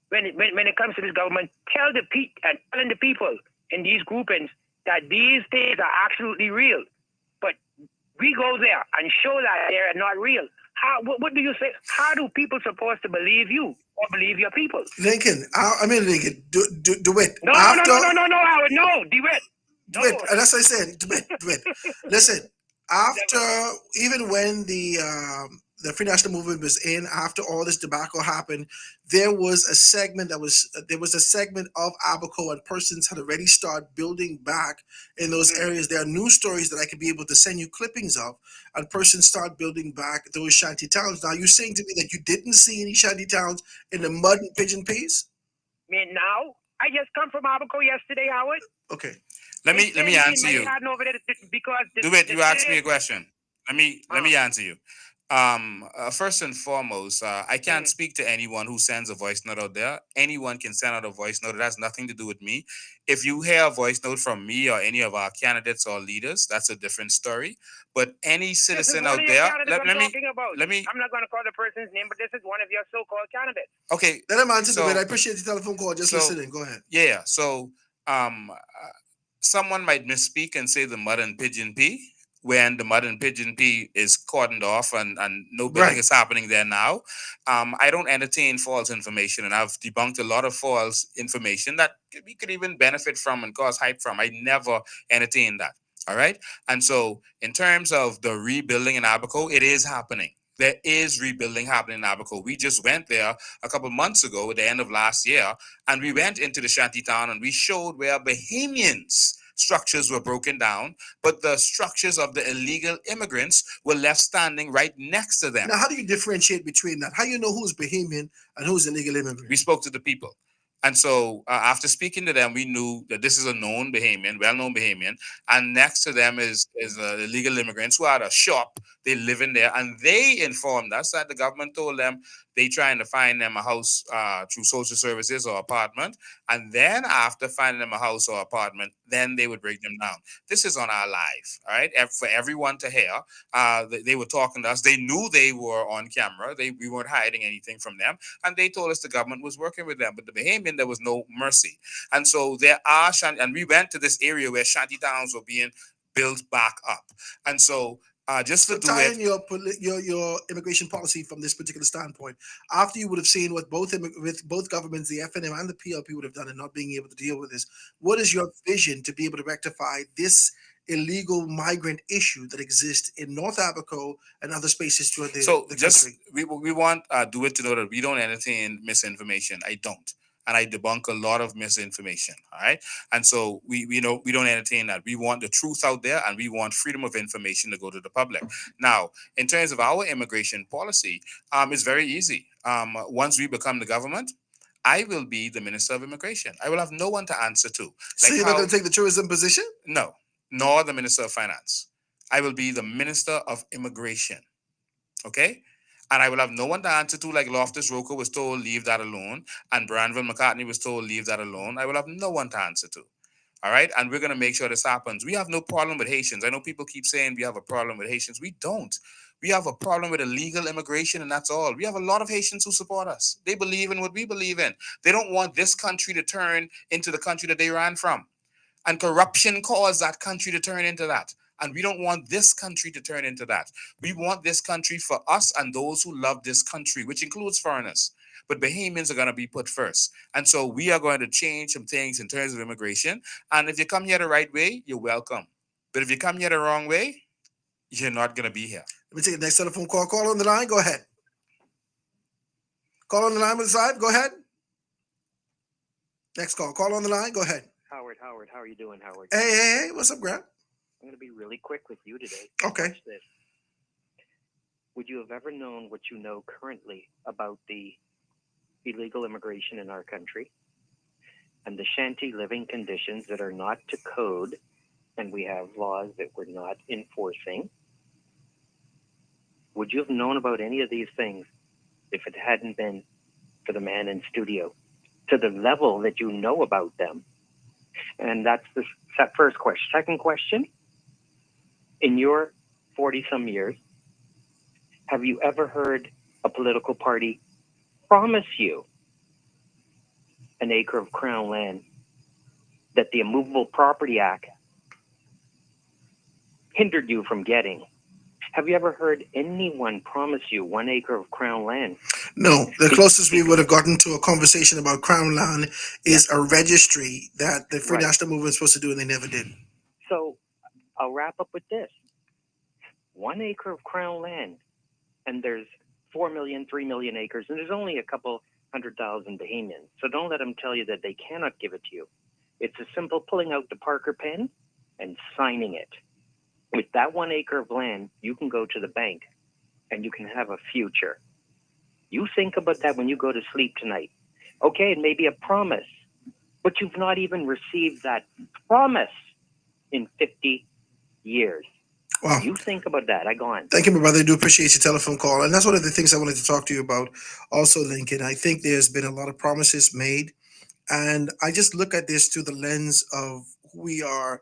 When it comes to this government, telling the people in these groupings that these things are absolutely real. But we go there and show that they're not real. What do you say? How do people supposed to believe you or believe your people? Lincoln, Lincoln, do it. No, Howard, no, do it. Do it. And that's what I said. Do it. Listen, even when the Free National Movement was in, after all this debacle happened, there was a segment of Abaco, and persons had already started building back in those areas. There are news stories that I could be able to send you clippings of, and persons start building back those shanty towns. Now, you're saying to me that you didn't see any shanty towns in the mud and pigeon peas? Now, I just come from Abaco yesterday, Howard. Okay. Let me answer you. Because You asked me a question. Let me answer you. First and foremost, I can't speak to anyone who sends a voice note out there. Anyone can send out a voice note. It has nothing to do with me. If you hear a voice note from me or any of our candidates or leaders, that's a different story. But any citizen out there, let me. I'm not going to call the person's name, but this is one of your so-called candidates. Okay. Let him answer the bit. I appreciate the telephone call. Just listening. Go ahead. Yeah. So, someone might misspeak and say the mud and pigeon pea, when the mud and pigeon pea is cordoned off and no building is happening there now. I don't entertain false information, and I've debunked a lot of false information that we could even benefit from and cause hype from. I never entertain that. All right. And so in terms of the rebuilding in Abaco, it is happening. There is rebuilding happening in Abaco. We just went there a couple months ago at the end of last year, and we went into the shantytown and we showed where Bahamians' structures were broken down, but the structures of the illegal immigrants were left standing right next to them. Now, how do you differentiate between that? How do you know who's Bahamian and who's illegal immigrant? We spoke to the people. And so after speaking to them, we knew that this is a known Bahamian, well-known Bahamian, and next to them is illegal immigrants who had a shop. They live in there, and they informed us that the government told them they trying to find them a house through social services or apartment, and then after finding them a house or apartment, then they would break them down. This is on our live, all right, for everyone to hear. They were talking to us. They knew they were on camera. We weren't hiding anything from them, and they told us the government was working with them. But the Bahamian, there was no mercy, and so there are and we went to this area where shanty towns were being built back up, and so. Just to tie in your immigration policy from this particular standpoint, after you would have seen what both governments, the FNM and the PLP, would have done in not being able to deal with this, what is your vision to be able to rectify this illegal migrant issue that exists in North Abaco and other spaces throughout the country? We want DeWitt to know that we don't entertain misinformation. I don't. And I debunk a lot of misinformation. All right. And so we don't entertain that. We want the truth out there, and we want freedom of information to go to the public. Now, in terms of our immigration policy, it's very easy. Once we become the government, I will be the Minister of Immigration. I will have no one to answer to. So you're not going to take the tourism position? No, nor the Minister of Finance. I will be the Minister of Immigration. Okay? And I will have no one to answer to, like Loftus Roker was told, leave that alone. And Branville McCartney was told, leave that alone. I will have no one to answer to. All right? And we're going to make sure this happens. We have no problem with Haitians. I know people keep saying we have a problem with Haitians. We don't. We have a problem with illegal immigration, and that's all. We have a lot of Haitians who support us. They believe in what we believe in. They don't want this country to turn into the country that they ran from. And corruption caused that country to turn into that. And we don't want this country to turn into that. We want this country for us and those who love this country, which includes foreigners. But Bahamians are going to be put first. And so we are going to change some things in terms of immigration. And if you come here the right way, you're welcome. But if you come here the wrong way, you're not going to be here. Let me take the next telephone call. Call on the line. Go ahead. Call on the line with Zive. Go ahead. Next call. Call on the line. Go ahead. Howard, how are you doing, Howard? Hey. What's up, Grant? I'm going to be really quick with you today. Okay. Watch this. Would you have ever known what you know currently about the illegal immigration in our country and the shanty living conditions that are not to code, and we have laws that we're not enforcing? Would you have known about any of these things if it hadn't been for the man in studio, to the level that you know about them? And that's the first question. Second question, in your 40-some years, have you ever heard a political party promise you an acre of Crown land that the Immovable Property Act hindered you from getting? Have you ever heard anyone promise you 1 acre of Crown land? No, the closest we would have gotten to a conversation about Crown land is a registry that the Free Right. National Movement was supposed to do, and they never did. So I'll wrap up with this. 1 acre of Crown land, and there's 4 million, 3 million acres, and there's only a couple 100,000 Bahamians. So don't let them tell you that they cannot give it to you. It's as simple pulling out the Parker pen and signing it. With that 1 acre of land, you can go to the bank and you can have a future. You think about that when you go to sleep tonight. Okay, it may be a promise, but you've not even received that promise in 50 years. Wow. You think about that. I go on. Thank you, my brother. I do appreciate your telephone call. And that's one of the things I wanted to talk to you about also, Lincoln. I think there's been a lot of promises made. And I just look at this through the lens of who we are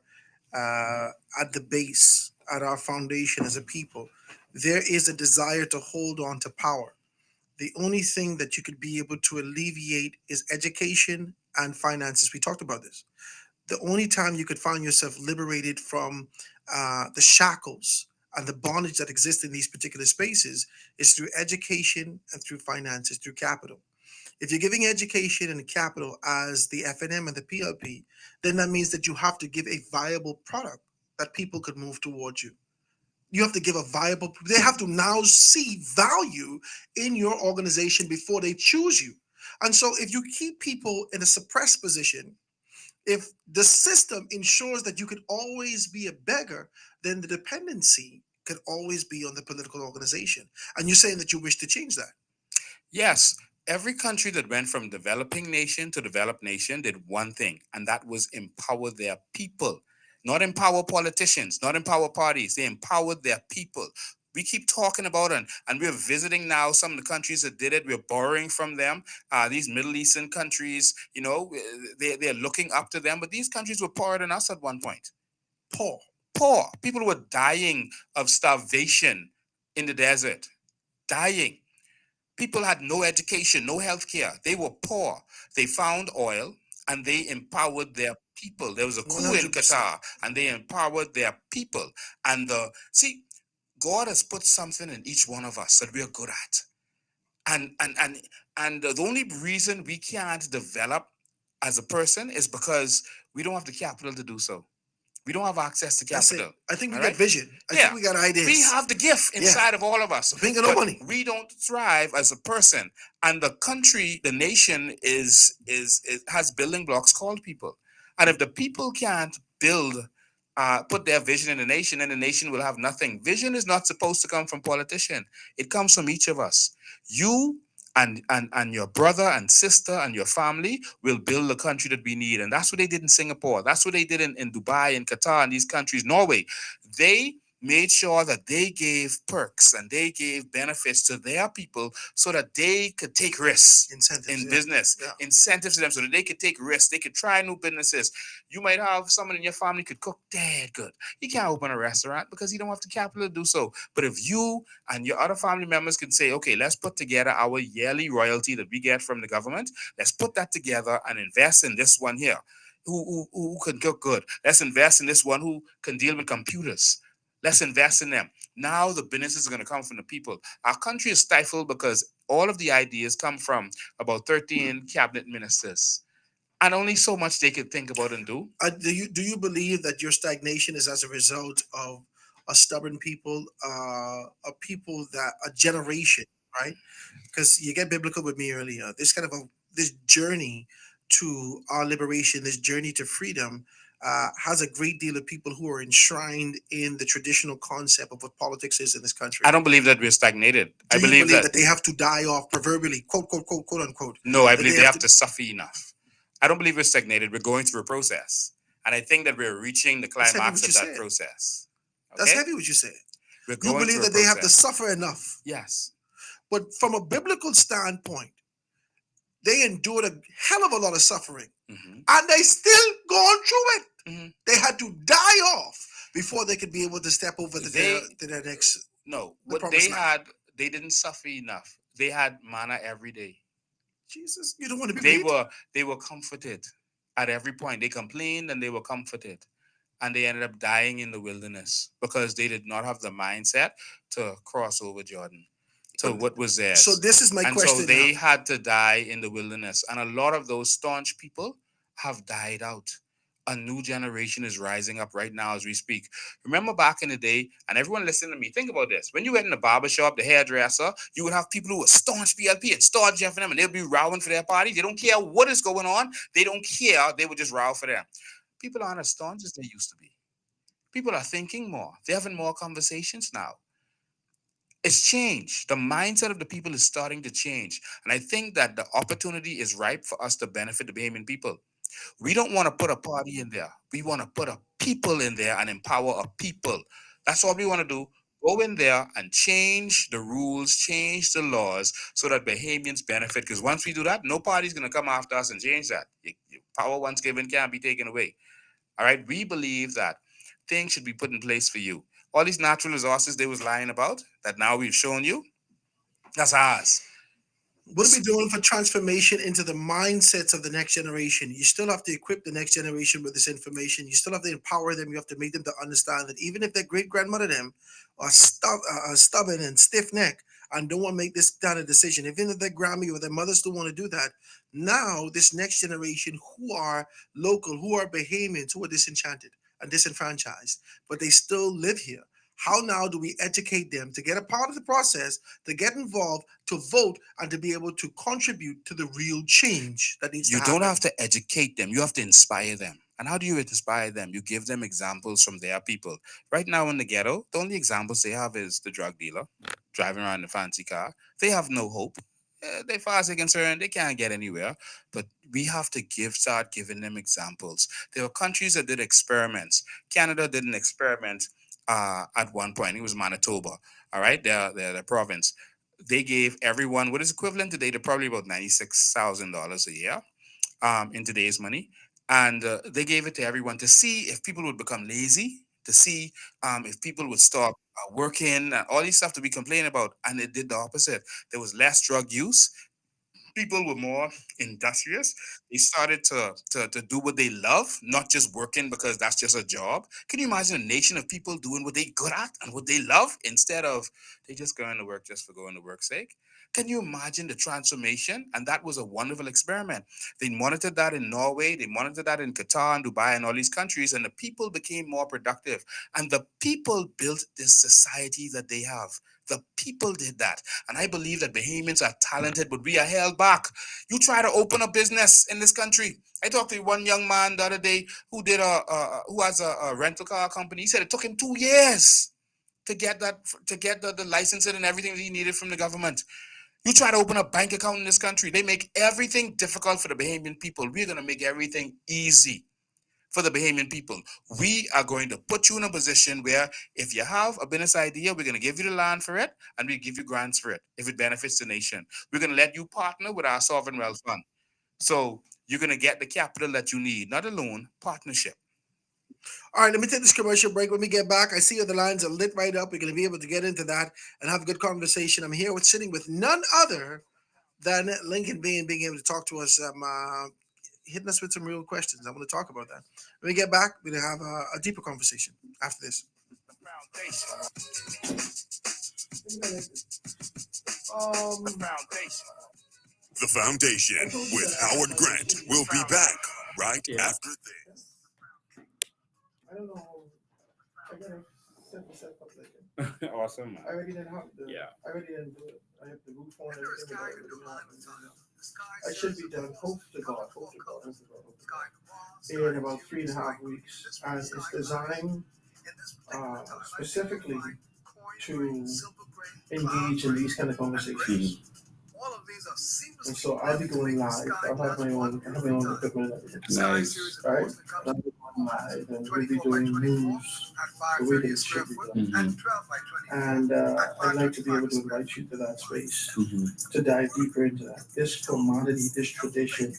at the base, at our foundation as a people. There is a desire to hold on to power. The only thing that you could be able to alleviate is education and finances. We talked about this. The only time you could find yourself liberated from the shackles and the bondage that exists in these particular spaces is through education and through finances, through capital. If you're giving education and capital as the FNM and the PLP, then that means that you have to give a viable product that people could move towards you. You have to give a viable, they have to now see value in your organization before they choose you. And so if you keep people in a suppressed position, if the system ensures that you could always be a beggar, then the dependency could always be on the political organization. And you're saying that you wish to change that. Yes, every country that went from developing nation to developed nation did one thing, and that was empower their people. Not empower politicians, not empower parties. They empowered their people. We keep talking about it, and we're visiting now some of the countries that did it. We're borrowing from them. These Middle Eastern countries, you know, they're looking up to them. But these countries were poorer than us at one point. Poor. People were dying of starvation in the desert. Dying. People had no education, no health care. They were poor. They found oil and they empowered their people. There was a coup in 100%. Qatar and they empowered their people. And God has put something in each one of us that we're good at. And the only reason we can't develop as a person is because we don't have the capital to do so. We don't have access to That's capital. it. I think we All got right? vision. I think we got ideas. We have the gift inside of all of us. We ain't got no but money. We don't thrive as a person. And the country, the nation has building blocks called people. And if the people can't put their vision in the nation, then the nation will have nothing. Vision is not supposed to come from politicians. It comes from each of us. You and your brother and sister and your family will build the country that we need. And that's what they did in Singapore. That's what they did in Dubai and Qatar and these countries, Norway. They made sure that they gave perks and they gave benefits to their people so that they could take risks in business, incentives to them so that they could take risks. They could try new businesses. You might have someone in your family could cook dead good. He can't open a restaurant because he don't have the capital to do so. But if you and your other family members can say, okay, let's put together our yearly royalty that we get from the government. Let's put that together and invest in this one here who can cook good. Let's invest in this one who can deal with computers. Let's invest in them. Now the businesses are going to come from the people. Our country is stifled because all of the ideas come from about 13 cabinet ministers. And only so much they could think about and do. Do you believe that your stagnation is as a result of a stubborn people, a people that a generation, right? Because you get biblical with me earlier. This journey to our liberation, this journey to freedom, has a great deal of people who are enshrined in the traditional concept of what politics is in this country. I don't believe that we're stagnated. Do I you believe that they have to die off proverbially, quote, quote, quote, quote, unquote? no, I that believe they have to suffer enough. I don't believe we're stagnated. We're going through a process. And I think that we're reaching the That's heavy climax what of you that said. process. That's Okay? heavy what you said. We're You going believe through a that they have to process. suffer enough. Yes. But from a biblical standpoint, they endured a hell of a lot of suffering. Mhm. And they still going through it. Mhm. They had to die off before they could be able to step over to their next. No, the what promised they land. had, they didn't suffer enough. They had manna every day. Jesus, you don't want to be They beat? were comforted at every point. They complained and they were comforted. And they ended up dying in the wilderness because they did not have the mindset to cross over Jordan to But- what was theirs. So this is my and question so they now. had to die in the wilderness. And a lot of those staunch people have died out. A new generation is rising up right now as we speak. Remember back in the day, and everyone listen to me, think about this. When you went in the barber shop, the hairdresser, you would have people who were staunch PLP and staunch F&M, and they'll be rowing for their party. They don't care what is going on. They don't care. They would just row for them. People aren't as staunch as they used to be. People are thinking more. They're having more conversations now. It's changed. The mindset of the people is starting to change. And I think that the opportunity is ripe for us to benefit the Bahamian people. We don't want to put a party in there. We want to put a people in there and empower a people. That's all we want to do. Go in there and change the rules, change the laws so that Bahamians benefit. Because once we do that, no party's going to come after us and change that. Power once given can't be taken away. All right. We believe that things should be put in place for you. All these natural resources they was lying about that now we've shown you, that's ours. What are we doing for transformation into the mindsets of the next generation? You still have to equip the next generation with this information. You still have to empower them. You have to make them to understand that even if their great grandmother them are stubborn and stiff necked and don't want to make this kind of decision, even if their Grammy or their mothers don't want to do that, now this next generation who are local, who are Bahamians, who are disenchanted and disenfranchised, but they still live here. How now do we educate them to get a part of the process, to get involved, to vote, and to be able to contribute to the real change that needs to You happen? don't have to educate them. You have to inspire them. And how do you inspire them? You give them examples from their people. Right now in the ghetto, the only examples they have is the drug dealer driving around in a fancy car. They have no hope. They far as they're concerned, they can't get anywhere. But we have to start giving them examples. There were countries that did experiments. Canada did an experiment at one point. It was Manitoba. All right, the province. They gave everyone what is equivalent today to probably about $96,000 a year in today's money. And they gave it to everyone to see if people would become lazy, to see if people would stop working, all these stuff to be complaining about. And it did the opposite. There was less drug use. People were more industrious. They started to do what they love, not just working because that's just a job. Can you imagine a nation of people doing what they good at and what they love instead of they just going to work just for going to work's sake? Can you imagine the transformation? And that was a wonderful experiment. They monitored that in Norway, they monitored that in Qatar and Dubai and all these countries, and the people became more productive. And the people built this society that they have. The people did that. And I believe that Bahamians are talented, but we are held back. You try to open a business in this country. I talked to one young man the other day who did who has a rental car company. He said it took him 2 years to get the licensing and everything that he needed from the government. You try to open a bank account in this country, they make everything difficult for the Bahamian people. We're going to make everything easy for the Bahamian people. We are going to put you in a position where if you have a business idea, we're going to give you the land for it and we give you grants for it if it benefits the nation. We're going to let you partner with our Sovereign Wealth Fund. So you're going to get the capital that you need, not a loan, partnership. All right, let me take this commercial break. When we get back, I see the lines are lit right up. We're going to be able to get into that and have a good conversation. I'm here sitting with none other than Lincoln being able to talk to us, hitting us with some real questions. I want to talk about that. When we get back, we're going to have a deeper conversation after this. The Foundation with Howard Grant will be back right after this. I don't know. 100% public. Awesome, man. I already didn't have the. Yeah. I already didn't do it. I have the roof on and everything. But I already know how to do it. I should be done. Hope to God. Hope to God. Hope to God. Hope to God. In about 3.5 weeks, and it's designed specifically to engage in these kind of conversations. And so I'll be going live. I'll have my own equipment and everything. Nice. Right? I'll be going live and we'll be doing news the way that it should be done. And I'd like to be able to invite you to that space to dive deeper into that. This commodity, this tradition,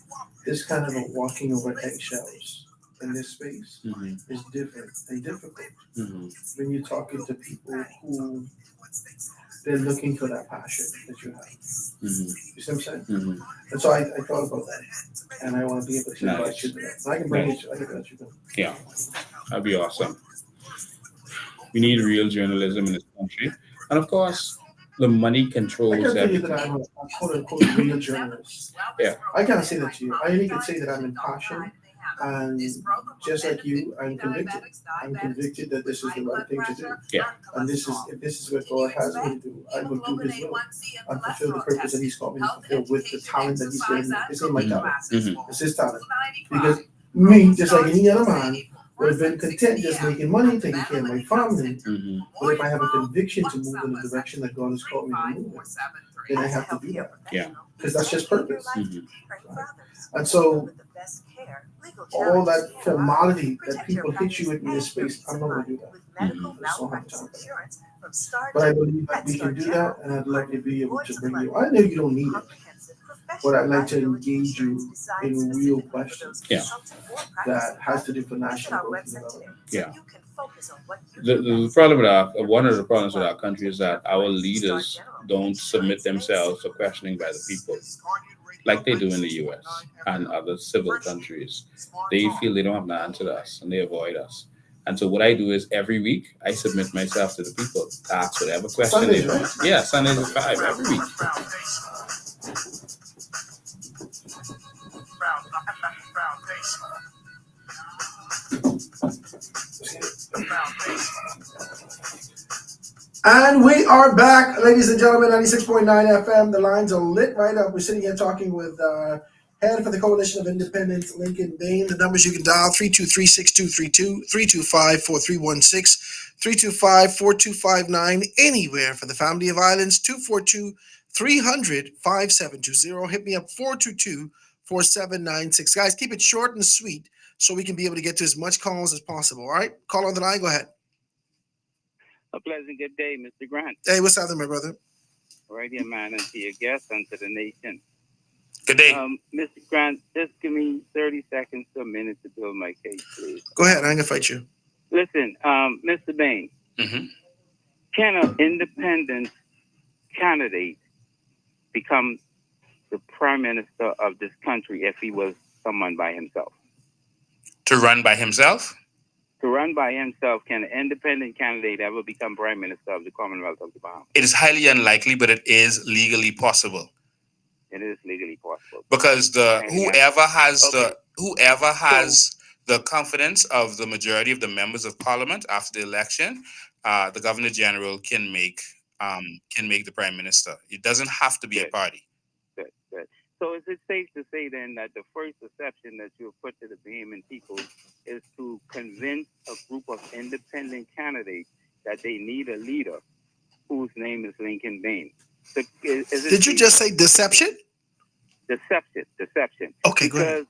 this kind of a walking over eggshells in this space is different and difficult when you're talking to people who they're looking for that passion that you have. You see what I'm saying? And so I thought about that, and I want to be able to invite you to that. So I can bring it. I can let you know. Yeah, that'd be awesome. We need real journalism in this country, and of course, the money I controls can't tell you everything. that I'm a quote unquote real journalist. Yeah. I can't say that to you. I only can say that I'm in passion, and just like you, I'm convicted. I'm convicted that this is the right thing to do. Yeah. And this is if this is what God has me to do, I will do His will and fulfill the purpose that He's called me to fulfill with the talent that He's given me. This ain't my talent. It's His talent. Because me, just like any other man, would have been content just making money, taking care of my family. But if I have a conviction to move in the direction that God has called me to move in, then I have to do that. Yeah. Because that's just purpose. And so all that formality that people hit you with in this space, I'm not going to do that. There's so much time. But I believe that we can do that, and I'd like to be able to bring you. I know you don't need it, but I'd like to engage you in real questions that has to do with national growth and development. Yeah. The problem with one of the problems with our country is that our leaders don't submit themselves to questioning by the people like they do in the US and other civil countries. They feel they don't have to answer to us and they avoid us. And so what I do is every week I submit myself to the people, ask whatever question they want. Yeah, Sundays at 5 every week. And we are back, ladies and gentlemen, 96.9 FM. The lines are lit right up. We're sitting here talking with head for the Coalition of Independents, Lincoln Bain. The numbers you can dial, 323-6232, 325-4316, 325-4259, anywhere for the Family of Islands, 242-300-5720. Hit me up, 422-4796. Guys, keep it short and sweet so we can be able to get to as much calls as possible, all right? Call on the line, go ahead. A pleasant good day, Mr. Grant. Hey, what's happening, my brother? Right here, man, and to your guests and to the nation. Good day. Mr. Grant, just give me 30 seconds to a minute to build my case, please. Go ahead, I'm going to fight you. Listen, Mr. Bain, can an independent candidate become the prime minister of this country if he was someone by himself? To run by himself? To run by himself, can an independent candidate ever become prime minister of the Commonwealth of the Bahamas? It is highly unlikely, but it is legally possible. It is legally possible. Because whoever has the confidence of the majority of the members of parliament after the election, the governor general can make the prime minister. It doesn't have to be a party. Good. So is it safe to say then that the first exception that you have put to the Bahamian people is to convince a group of independent candidates that they need a leader whose name is Lincoln Bain? So Did you just say deception? Deception. Okay, go ahead.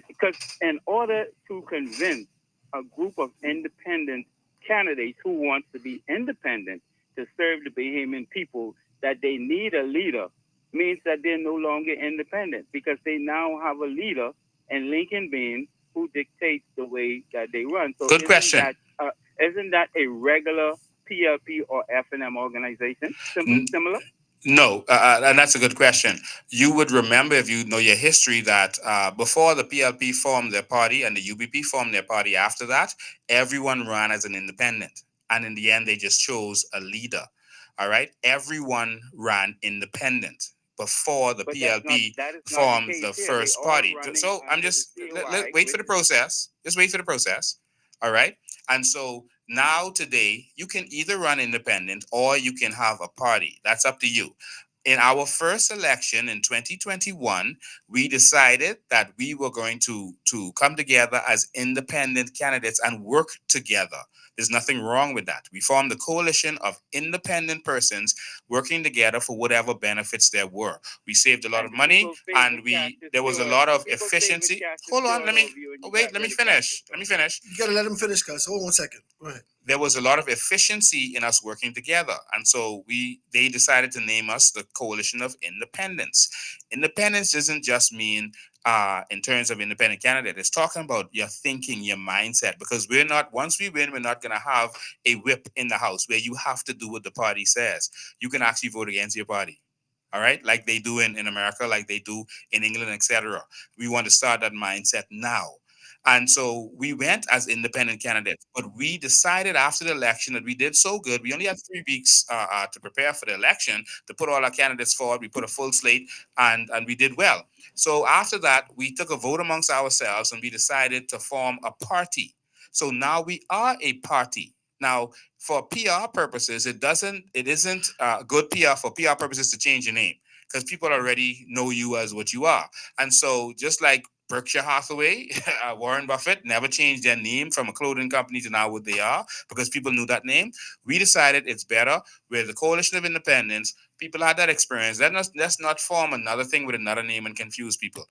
Because in order to convince a group of independent candidates who want to be independent to serve the Bahamian people that they need a leader means that they're no longer independent because they now have a leader in Lincoln Bain who dictates the way that they run. So good question. Isn't that a regular PLP or FNM organization? Similar? No, and that's a good question. You would remember, if you know your history, that before the PLP formed their party and the UBP formed their party after that, everyone ran as an independent. And in the end, they just chose a leader. All right? Everyone ran independent before the PLP formed the first party. So I'm just, wait for the process. Just wait for the process. All right? And so now today, you can either run independent or you can have a party. That's up to you. In our first election in 2021, we decided that we were going to come together as independent candidates and work together. There's nothing wrong with that. We formed a coalition of independent persons working together for whatever benefits there were. We saved a lot of money, and there was a lot of efficiency. Hold on, let me finish. Let me finish. You gotta let him finish, guys. Hold on 1 second. Go ahead. There was a lot of efficiency in us working together, and so they decided to name us the Coalition of Independence. Independence doesn't just mean in terms of independent candidate. It's talking about your thinking, your mindset, because once we win, we're not going to have a whip in the house where you have to do what the party says. You can actually vote against your party. All right, like they do in America, like they do in England, etc. We want to start that mindset now. And so we went as independent candidates, but we decided after the election that we did so good. We only had 3 weeks to prepare for the election, to put all our candidates forward. We put a full slate, and we did well. So after that, we took a vote amongst ourselves, and we decided to form a party. So now we are a party. Now, for PR purposes, it isn't good PR for PR purposes to change your name, because people already know you as what you are. And so just like Berkshire Hathaway, Warren Buffett never changed their name from a clothing company to now what they are, because people knew that name. We decided it's better. We're the Coalition of Independence. People had that experience. Let's not form another thing with another name and confuse people.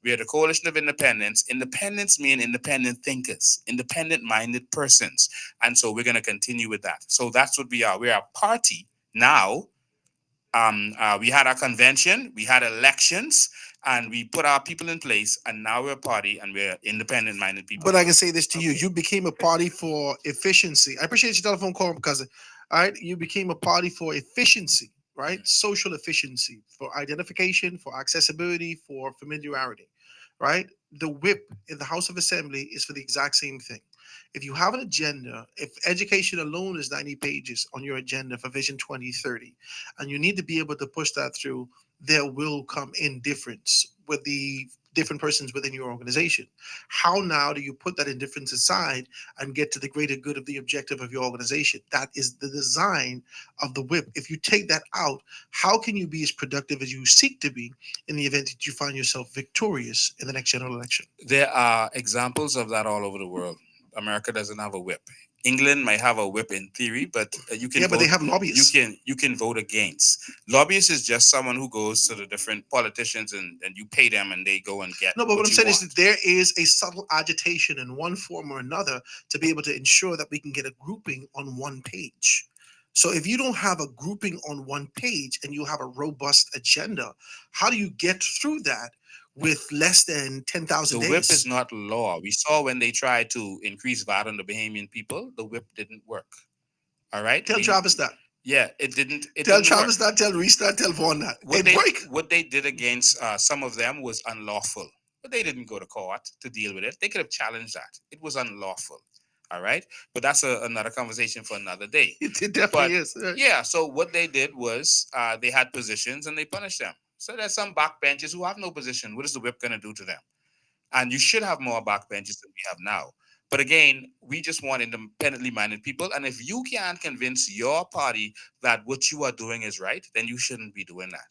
We are the Coalition of Independence. Independents mean independent thinkers, independent-minded persons. And so we're going to continue with that. So that's what we are. We are a party now. We had our convention, we had elections, and we put our people in place, and now we're a party and we're independent-minded people. But I can say this to you. You became a party for efficiency. I appreciate your telephone call, because, all right, you became a party for efficiency, right? Social efficiency, for identification, for accessibility, for familiarity, right? The whip in the House of Assembly is for the exact same thing. If you have an agenda, if education alone is 90 pages on your agenda for Vision 2030, and you need to be able to push that through, there will come indifference with the different persons within your organization. How now do you put that indifference aside and get to the greater good of the objective of your organization? That is the design of the whip. If you take that out, how can you be as productive as you seek to be in the event that you find yourself victorious in the next general election? There are examples of that all over the world. America doesn't have a whip. England might have a whip in theory, but you can but they have lobbyists. You can vote against. Lobbyists is just someone who goes to the different politicians and you pay them and they go and get. No, but what I'm you saying is want. that there is a subtle agitation in one form or another to be able to ensure that we can get a grouping on one page. So if you don't have a grouping on one page and you have a robust agenda, how do you get through that with less than 10,000 The days? whip is not law. We saw when they tried to increase VAT on the Bahamian people, the whip didn't work. All right? Tell Travis that. Yeah, it didn't. Tell didn't Travis work. that. Tell Reese that. Tell Vaughn that. What they did against some of them was unlawful, but they didn't go to court to deal with it. They could have challenged that. It was unlawful. All right, but that's another conversation for another day. It definitely is. Yeah. So what they did was they had positions and they punished them. So there's some backbenchers who have no position. What is the whip going to do to them? And you should have more backbenchers than we have now. But again, we just want independently minded people. And if you can't convince your party that what you are doing is right, then you shouldn't be doing that.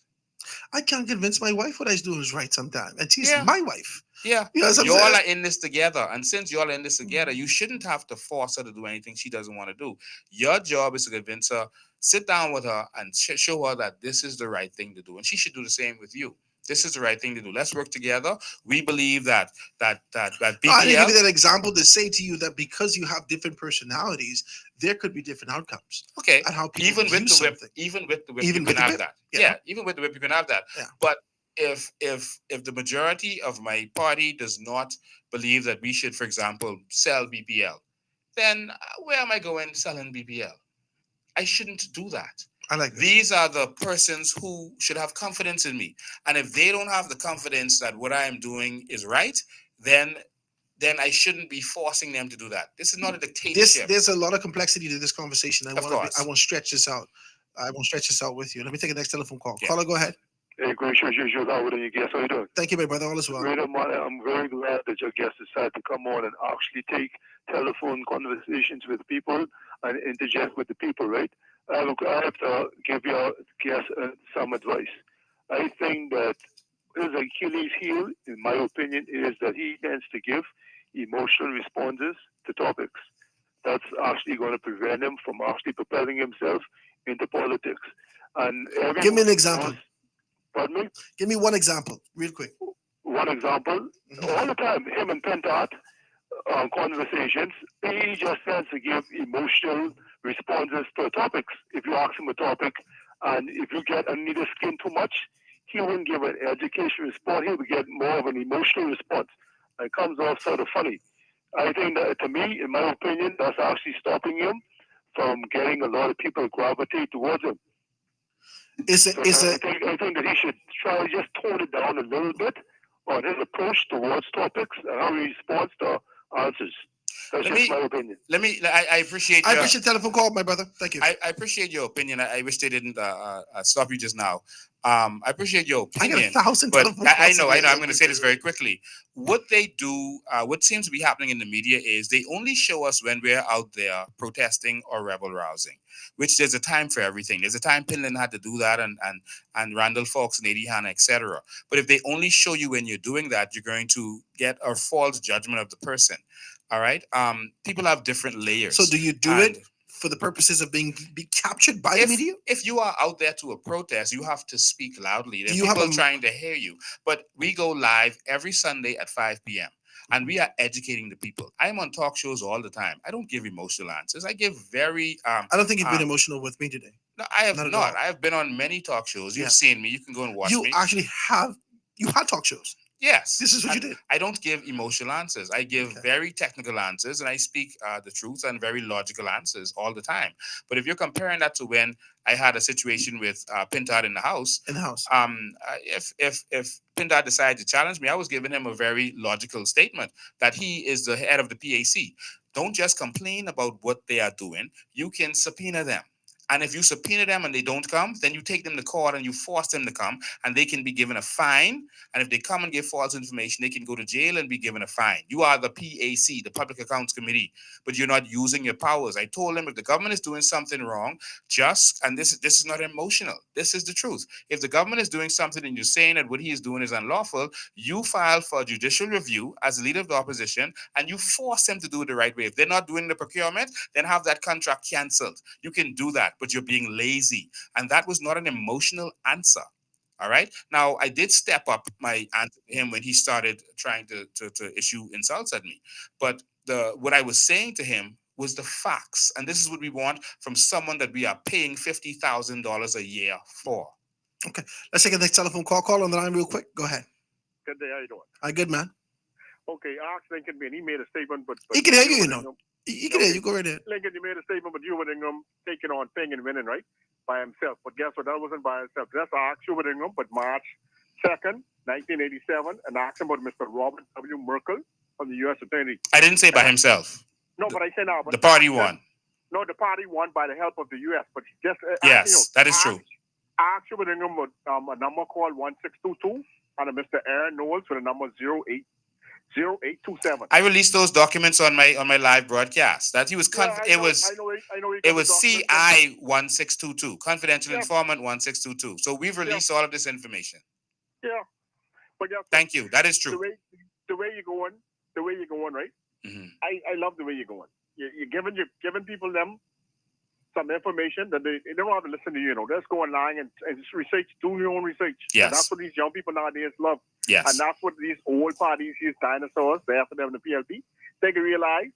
I can't convince my wife what I was doing is right sometimes. And she's Yeah. my wife. Yeah. You know what I'm Y'all saying? are in this together. And since y'all are in this together, you shouldn't have to force her to do anything she doesn't want to do. Your job is to convince her, sit down with her and show her that this is the right thing to do. And she should do the same with you. This is the right thing to do. Let's work together. We believe that BPL. No, I didn't give you that example to say to you that because you have different personalities, there could be different outcomes. Okay. And how people even with use the whip, something. even with the whip, Even you with can the have whip, that. yeah. Yeah, even with the whip, you can have that. Yeah. But if the majority of my party does not believe that we should, for example, sell BPL, then where am I going selling BPL? I shouldn't do that. I like that. These are the persons who should have confidence in me. And if they don't have the confidence that what I am doing is right, then I shouldn't be forcing them to do that. This is not a dictatorship. There's a lot of complexity to this conversation. I Of want course. to stretch this out. I want to stretch this out with you. Let me take a next telephone call. Yeah. Caller, go ahead. Hey, gracious usual, Howard, and your guest. How you doing? Thank you, my brother. All is well. Great, I'm very glad that your guest decided to come on and actually take telephone conversations with people and interject with the people, right? Look, I have to give your guest some advice. I think that his Achilles heel, in my opinion, is that he tends to give emotional responses to topics. That's actually going to prevent him from actually propelling himself into politics. And Give me an example. Pardon me? Give me one example, real quick. One example, all the time, him and Pentat conversations, he just tends to give emotional responses to topics. If you ask him a topic, and if you get under the skin too much, he wouldn't give an educational response. He would get more of an emotional response. It comes off sort of funny. I think that, to me, in my opinion, that's actually stopping him from getting a lot of people gravitate towards him. I think that he should try to just tone it down a little bit on his approach towards topics and how he responds to answers. That's just my opinion. I appreciate I appreciate the telephone call, my brother. Thank you. I appreciate your opinion. I wish they didn't stop you just now. I appreciate your opinion. I got 1,000 but telephone I calls. know. I'm going to say this very quickly. What they do, what seems to be happening in the media is they only show us when we're out there protesting or rebel rousing, which there's a time for everything. There's a time Pinland had to do that and Randall Fox and Eddie Hanna, etc. But if they only show you when you're doing that, you're going to get a false judgment of the person. All right. People have different layers. So do you do it for the purposes of be captured by the media? If you are out there to a protest, you have to speak loudly. There are people trying to hear you. But we go live every Sunday at 5 p.m. and we are educating the people. I'm on talk shows all the time. I don't give emotional answers. I give very I don't think you've been emotional with me today. No, I have not. I have been on many talk shows. You've seen me. You can go and watch me. You actually have. You had talk shows. Yes. This is what you did. I don't give emotional answers. I give very technical answers, and I speak the truth and very logical answers all the time. But if you're comparing that to when I had a situation with Pintard in the house, if Pintard decided to challenge me, I was giving him a very logical statement that he is the head of the PAC. Don't just complain about what they are doing. You can subpoena them. And if you subpoena them and they don't come, then you take them to court and you force them to come, and they can be given a fine. And if they come and give false information, they can go to jail and be given a fine. You are the PAC, the Public Accounts Committee, but you're not using your powers. I told him if the government is doing something wrong, and this is not emotional. This is the truth. If the government is doing something and you're saying that what he is doing is unlawful, you file for a judicial review as leader of the opposition, and you force them to do it the right way. If they're not doing the procurement, then have that contract canceled. You can do that, but you're being lazy. And that was not an emotional answer. All right. Now, I did step up my answer to him when he started trying to issue insults at me. But what I was saying to him was the facts. And this is what we want from someone that we are paying $50,000 a year for. Okay. Let's take the next telephone call. Call on the line real quick. Go ahead. Good day. How you doing? Hi, good, man. Okay. Ask Lincoln, man. He made a statement, but he can hear you, you know. He can hear you. Go right ahead. Lincoln, you made a statement, but you were taking on thing and winning, right? By himself. But guess what? That wasn't by himself. That's Ask Schuberdingham, but March 2nd, 1987, and asked him about Mr. Robert W. Merkel from the U.S. Attorney. I didn't say by himself. No, but I said now. The party won. No, the party won by the help of the U.S. But just yes, that is true. Ask Schuberdingham with a number called 1622 and a Mr. Aaron Knowles with a number 0827. I released those documents on my live broadcast. That he was it was CI 1622, confidential informant 1622. So we've released all of this information. Yeah, but thank you. That is true. The way you're going, right? Mm-hmm. I love the way you're going. You're giving people them some information that they don't have to listen to you. You know, just go online and research, do your own research. Yes, and that's what these young people nowadays love. Yes, and that's what these old parties, these dinosaurs, they have to have the PLP. They can realize,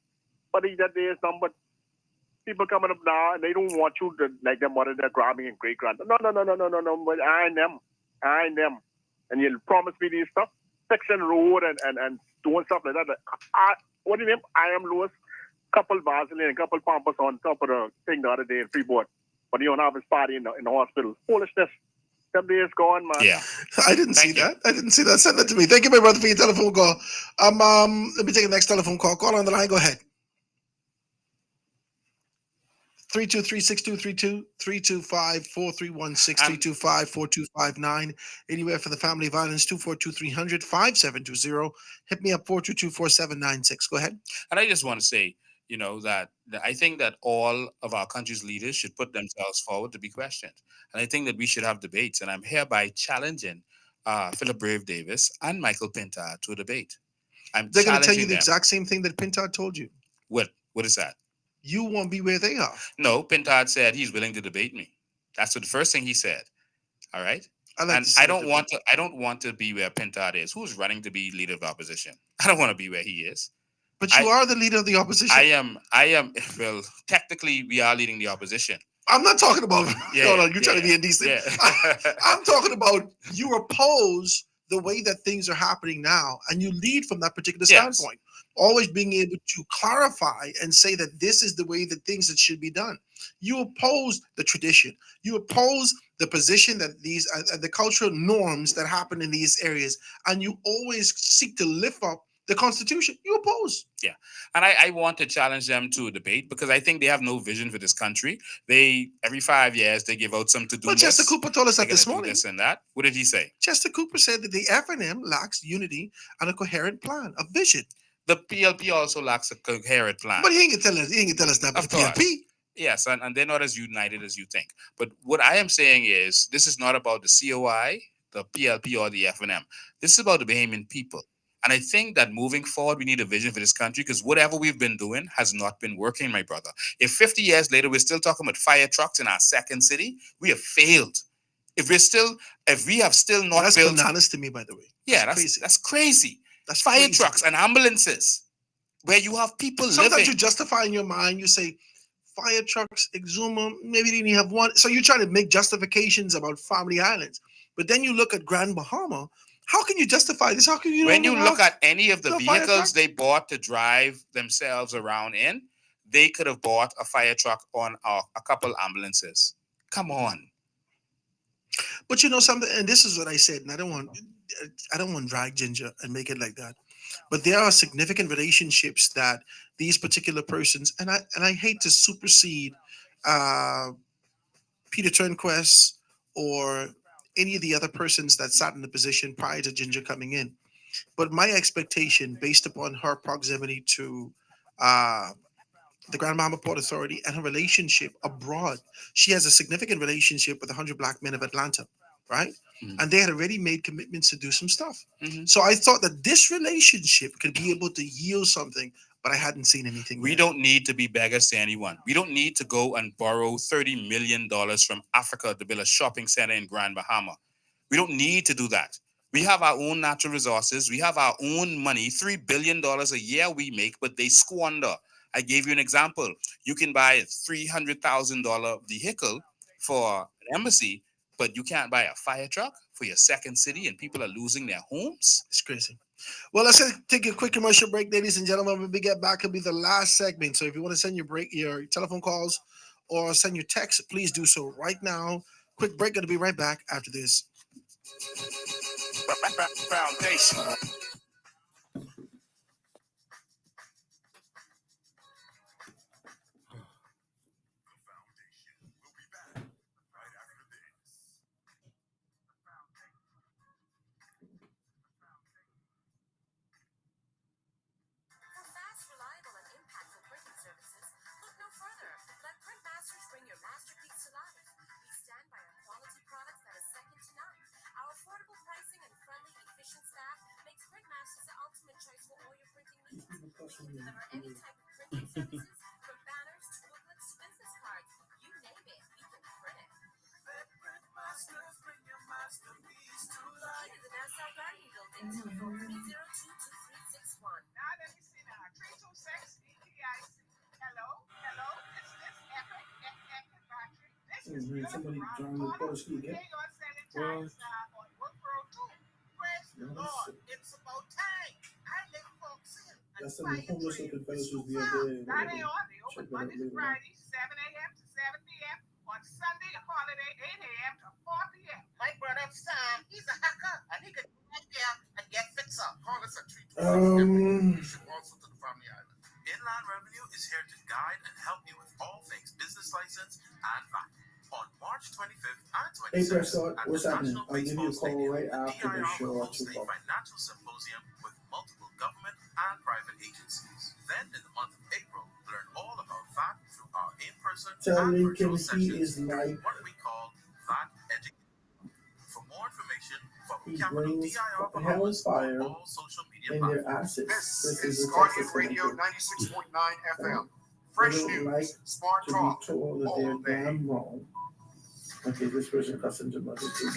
but that there's some but people coming up now and they don't want you to like them mother, their grabbing and great grand. No. But I ain't them, and you promise me these stuff, fixing road and doing stuff like that. What do you mean? I am Lewis. Couple Vaseline and couple Pampers on top of the thing the other day in Freeport, but he don't have his party in the hospital. Foolishness. Them days gone, man. Yeah, I didn't see that. Send that to me. Thank you, my brother, for your telephone call. Let me take the next telephone call. Call on the line. Go ahead. 323-6232, 325-431-6325, 4259. Anywhere for the family violence, 242-300-5720. Hit me up, 422-4796. Go ahead. And I just want to say, that I think that all of our country's leaders should put themselves forward to be questioned. And I think that we should have debates. And I'm hereby challenging Philip Brave Davis and Michael Pintard to a debate. They're going to tell you challenging the them. exact same thing that Pintard told you. What is that? You won't be where they are. No, Pintard said he's willing to debate me. That's what the first thing he said. All right. And I don't want to be where Pintard is. Who's running to be leader of the opposition? I don't want to be where he is. But you are the leader of the opposition. I am. Well, technically, we are leading the opposition. I'm not talking about. You're trying to be indecent. Yeah. I'm talking about you oppose the way that things are happening now, and you lead from that particular standpoint. Always being able to clarify and say that this is the way that things that should be done. You oppose the tradition. You oppose the position that these the cultural norms that happen in these areas, and you always seek to lift up the Constitution. You oppose. Yeah. And I want to challenge them to a debate because I think they have no vision for this country. Every 5 years, they give out some to-do But Chester Cooper told us that this morning. This and that. What did he say? Chester Cooper said that the FNM lacks unity and a coherent plan, a vision. The PLP also lacks a coherent plan. But he ain't gonna tell us that about the PLP. Yes, and they're not as united as you think. But what I am saying is this is not about the COI, the PLP, or the FNM. This is about the Bahamian people. And I think that moving forward, we need a vision for this country because whatever we've been doing has not been working, my brother. If 50 years later, we're still talking about fire trucks in our second city, we have failed. If we have still not that's built... bananas to me, by the way. That's crazy. That's fire crazy. Trucks and ambulances where you have people Sometimes living. you justify in your mind, you say, fire trucks, Exuma, maybe they didn't have one. So you're trying to make justifications about family islands. But then you look at Grand Bahama. How can you justify this? How can you? When you look at any of the vehicles they bought to drive themselves around in, they could have bought a fire truck on a couple ambulances. Come on. But you know something, and this is what I said, and I don't want to drag Ginger and make it like that. But there are significant relationships that these particular persons, and I hate to supersede Peter Turnquest or any of the other persons that sat in the position prior to Ginger coming in. But my expectation, based upon her proximity to the Grand Bahama Port Authority and her relationship abroad, she has a significant relationship with 100 Black Men of Atlanta, right? Mm-hmm. And they had already made commitments to do some stuff. Mm-hmm. So I thought that this relationship could be able to yield something, but I hadn't seen anything. We don't need to be beggars to anyone. We don't need to go and borrow $30 million from Africa to build a shopping center in Grand Bahama. We don't need to do that. We have our own natural resources. We have our own money. $3 billion a year we make, but they squander. I gave you an example. You can buy a $300,000 vehicle for an embassy, but you can't buy a fire truck for your second city and people are losing their homes. It's crazy. Well, let's take a quick commercial break, ladies and gentlemen. When we get back, it'll be the last segment. So if you want to send your telephone calls or send your text, please do so right now. Quick break. Going to be right back after this. Foundation. Deliver any type of printing services, from banners to booklets to business cards. You name it, we can print it. Printmasters, bring your masterpiece to life. Key to the Nassau Garden Building, 240-236-61. Now let me see now. 326 ETIC. Hello, this Epic Factory. This is somebody drawing the post again. on Workflow 2. Praise the Lord. It's about time. I let folks in. That's some homeless looking fellows who's the other day. That ain't on. They open Monday to Friday, 7 a.m. to 7 p.m. On Sunday, holiday, 8 a.m. to 4 p.m. My brother Sam, he's a hacker, and he can go right there and get fixed up. Call us at 320. Also to the family island. Inland Revenue is here to guide and help you with all things business license and VAT. On March 25th and Hey 26th, Prescott, at what's the happening? National I'll give you a Baseball call Stadium, right the after the DIR show will at host 2 a o'clock. financial symposium with multiple government and private agencies. Then, in the month of April, learn all about VAT through our in-person Tell and Lincoln virtual he sessions is during like what we call VAT education. For more information, follow he Capital brings DIR hell and Bahamas on fire all social media in their platforms. assets. This This is is a Guardian Texas Radio Commentary. 96.9 FM. They Fresh don't like news, smart to be talk, told that they're all day. damn wrong. Okay, this person cussing to mother too.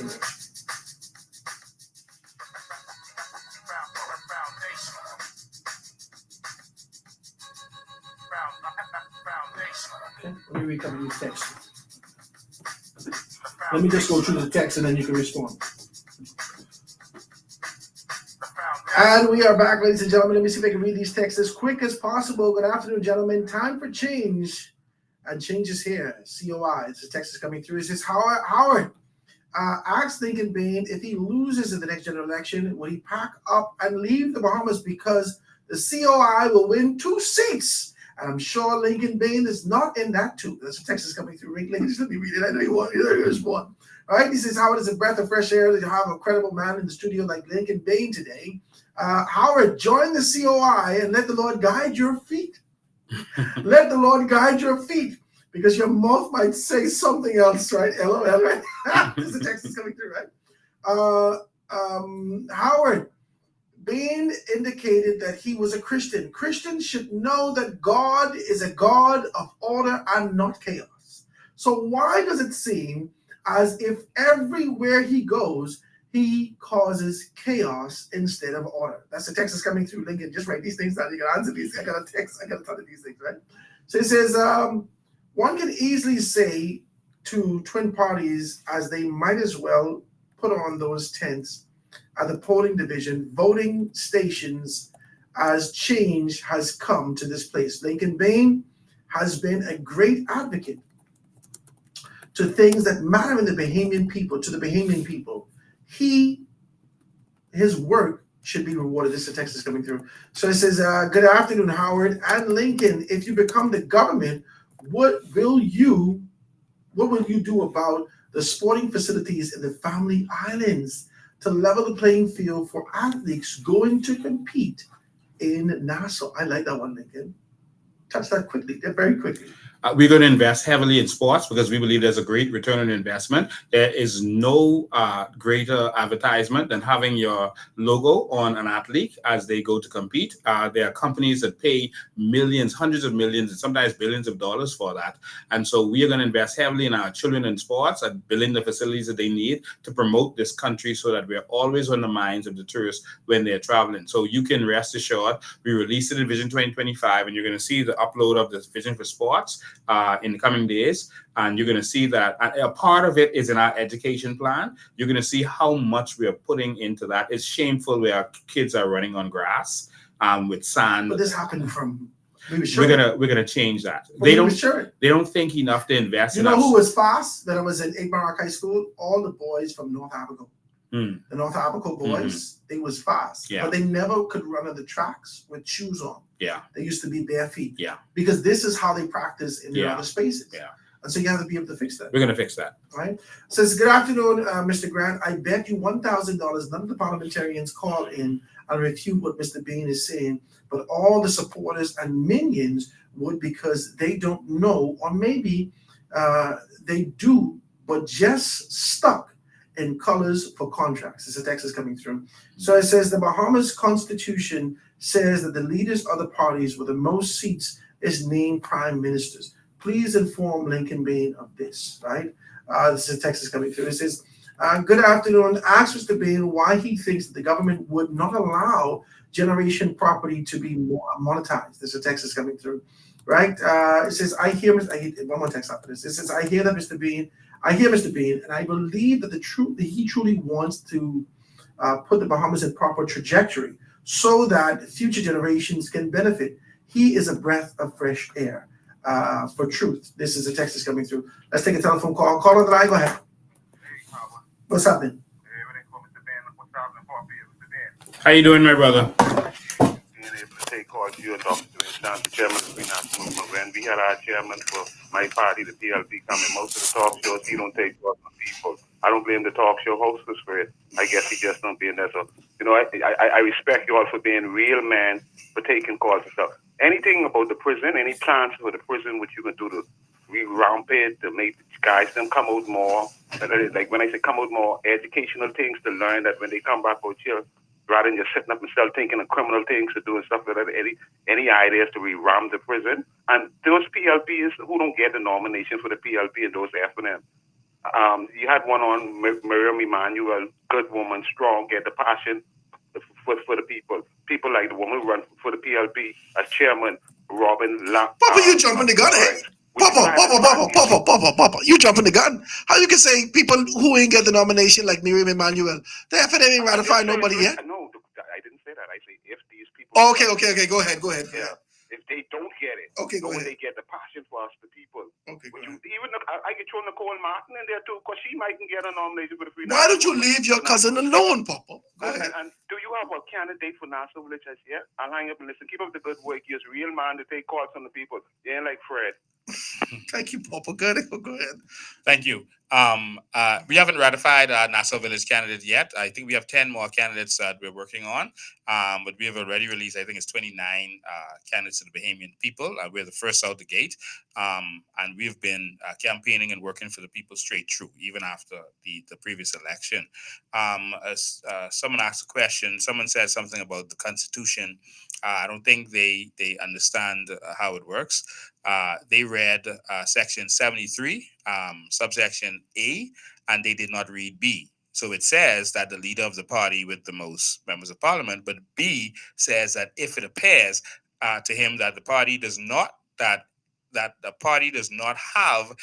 Okay, let me read a couple of these texts. Let me just go through the text and then you can respond. And we are back, ladies and gentlemen. Let me see if I can read these texts as quick as possible. Good afternoon, gentlemen. Time for change. And change is here. COI. It's a text is coming through. It says, Howard asked Lincoln Bain if he loses in the next general election, will he pack up and leave the Bahamas because the COI will win 2 seats? And I'm sure Lincoln Bain is not in that too. That's a text is coming through. Lincoln, just let me read it. I know you want to respond. All right. He says, Howard, it's a breath of fresh air to have a credible man in the studio like Lincoln Bain today. Howard, join the COI and let the Lord guide your feet. Let the Lord guide your feet, because your mouth might say something else, right? LOL, right? This is the text is coming through, right? Howard, Bain indicated that he was a Christian. Christians should know that God is a God of order and not chaos. So why does it seem as if everywhere he goes, he causes chaos instead of order? That's the text is coming through. Lincoln, just write these things down. You can answer these. I got a text. I got a ton of these things, right? So it says, one can easily say to twin parties as they might as well put on those tents at the polling division, voting stations, as change has come to this place. Lincoln Bain has been a great advocate to things that matter in the Bahamian people, to the Bahamian people. His work should be rewarded. This is the text is coming through. So it says, good afternoon, Howard and Lincoln. If you become the government, what will you do about the sporting facilities in the Family Islands to level the playing field for athletes going to compete in Nassau? I like that one, Lincoln. Touch that quickly, very quickly. We're going to invest heavily in sports because we believe there's a great return on investment. There is no greater advertisement than having your logo on an athlete as they go to compete. There are companies that pay millions, hundreds of millions, and sometimes billions of dollars for that. And so we are going to invest heavily in our children in sports and building the facilities that they need to promote this country so that we're always on the minds of the tourists when they're traveling. So you can rest assured, we released it in Vision 2025, and you're going to see the upload of this Vision for Sports in the coming days, and you're going to see that a part of it is in our education plan. You're going to see how much we are putting into that. It's shameful where our kids are running on grass with sand. But this happened from we're gonna change that. They don't think enough to invest. You know who was fast when I was in Igmarak High School? All the boys from North Abaco. The North Abaco boys, they was fast, but they never could run on the tracks with shoes on. Yeah, they used to be bare feet. Yeah, because this is how they practice in the other spaces. Yeah, and so you have to be able to fix that. We're gonna fix that. Right. Says, good afternoon, Mr. Grant. I bet you $1,000 none of the parliamentarians call in and refute what Mr. Bain is saying, but all the supporters and minions would, because they don't know, or maybe they do, but just stuck in colors for contracts. This is a text is coming through. So it says the Bahamas Constitution says that the leaders of the parties with the most seats is named prime ministers. Please inform Lincoln Bain of this, right? This is a text is coming through. It says, good afternoon. Ask Mr. Bain why he thinks that the government would not allow generation property to be more monetized. This is a text is coming through, right? It says, one more text after this. It says, I hear Mr. Bain, and I believe that he truly wants to put the Bahamas in proper trajectory so that future generations can benefit. He is a breath of fresh air for truth. This is a text that's coming through. Let's take a telephone call. Call on the line. Go ahead. What's happening? How you doing, my brother? Being able to take called you and Dr. Dwayne Johnson, chairman of the Free National Movement. When we had our chairman for my party, the PLP, coming, most of the talk shows, he don't take calls from people. I don't blame the talk show hostess for it. I guess he just don't be in there. So, I respect you all for being real men, for taking calls and stuff. Anything about the prison, any plans for the prison, what you can do to revamp it, to make the guys them come out more, like when I say come out more, educational things to learn that when they come back out here, rather than just sitting up and still thinking of criminal things to do and stuff like that. Any ideas to revamp the prison? And those PLPs who don't get the nomination for the PLP and those FNM. You had one on Miriam Emanuel, good woman, strong, get the passion for the people. People like the woman who run for the PLP as chairman, Robin Lack. Papa, you jumping the gun, eh? Papa, you jumping the gun. How you can say people who ain't get the nomination like Miriam Emanuel, the FNM ain't ratified nobody yet? No, I didn't say that. I say if these people. Okay. Go ahead. Yeah. If they don't get it, okay, go ahead. They get the passion for us, the people. Okay, go ahead. Even I get you Nicole Martin in there too, because she might get a nomination for the Free. Why don't you leave your cousin alone, Papa? Go ahead. And do you have a candidate for Nassau Village as yet? I'll hang up and listen. Keep up the good work. You're a real man to take calls from the people. You ain't like Fred. Thank you, Papa. Go ahead. Thank you. We haven't ratified our Nassau Village candidate yet. I think we have 10 more candidates that we're working on. But we have already released, I think it's 29 candidates to the Bahamian people. We're the first out the gate. And we've been campaigning and working for the people straight through, even after the previous election. As someone asked a question, someone said something about the Constitution. I don't think they understand how it works. They read section 73, subsection A, and they did not read B. So it says that the leader of the party with the most members of parliament, but B says that if it appears to him that the party does not have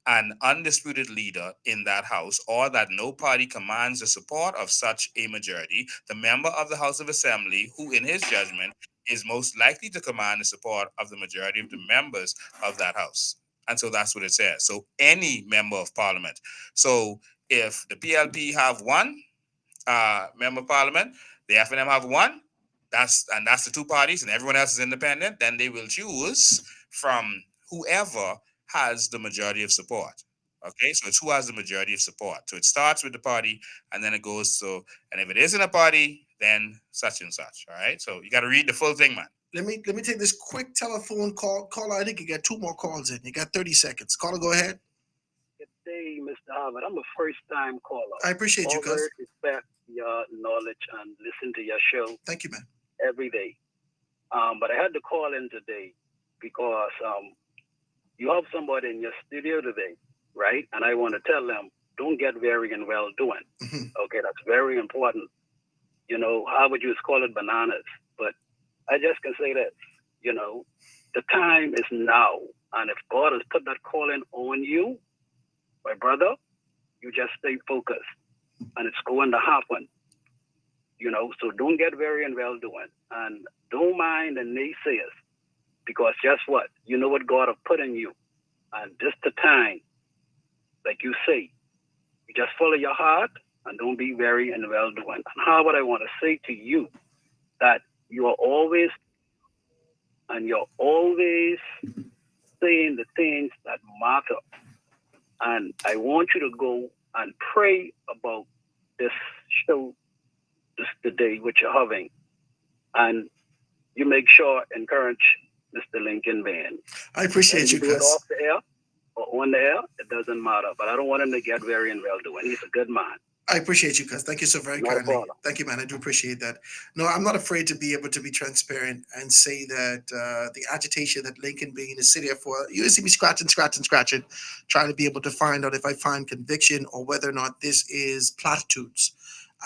an undisputed leader in that house, or that no party commands the support of such a majority, the member of the House of Assembly, who in his judgment is most likely to command the support of the majority of the members of that house. And so that's what it says. So any member of parliament. So if the PLP have one member of parliament, the FNM have one, that's the two parties, and everyone else is independent, then they will choose from whoever has the majority of support. Okay, so it's who has the majority of support. So it starts with the party, and then it goes to, and if it isn't a party, then such and such. All right, so you got to read the full thing, man. Let me take this quick telephone call. Caller, I think you got 2 more calls in. You got 30 seconds. Caller, go ahead. Good day, Mr. Harvard. I'm a first-time caller. I appreciate you, cuz. Always respect your knowledge and listen to your show. Thank you, man. Every day. But I had to call in today because you have somebody in your studio today, right? And I want to tell them, don't get weary and well doing. Okay, that's very important. You know, Harvard used to call it bananas, but I just can say that, you know, the time is now. And if God has put that calling on you, my brother, you just stay focused. And it's going to happen. You know, so don't get weary and well doing. And don't mind the naysayers. Because guess what? You know what God has put in you. And just the time, like you say, you just follow your heart and don't be weary and well doing. And how would I want to say to you that you are always saying the things that matter. And I want you to go and pray about this show the day which you're having. And you make sure encourage Mr. Lincoln Van. I appreciate you, do it cuz. off the air or on the air, it doesn't matter. But I don't want him to get very and well doing. He's a good man. I appreciate you, cuz. Thank you so very Not a kindly. problem. Thank you, man. I do appreciate that. No, I'm not afraid to be able to be transparent and say that the agitation that Lincoln Bean is sitting here for, you see me scratching, trying to be able to find out if I find conviction or whether or not this is platitudes.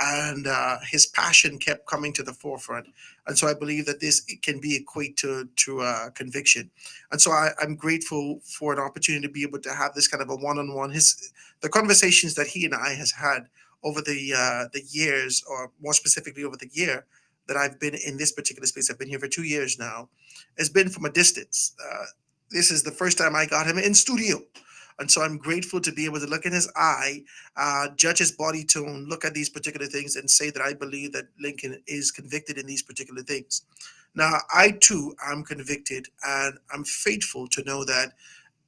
And his passion kept coming to the forefront. And so I believe that this can be equated to conviction. And so I'm grateful for an opportunity to be able to have this kind of a one-on-one. The conversations that he and I has had over the years, or more specifically over the year that I've been in this particular space, I've been here for 2 years now, has been from a distance. This is the first time I got him in studio. And so I'm grateful to be able to look in his eye, judge his body tone, look at these particular things and say that I believe that Lincoln is convicted in these particular things. Now, I too am convicted, and I'm faithful to know that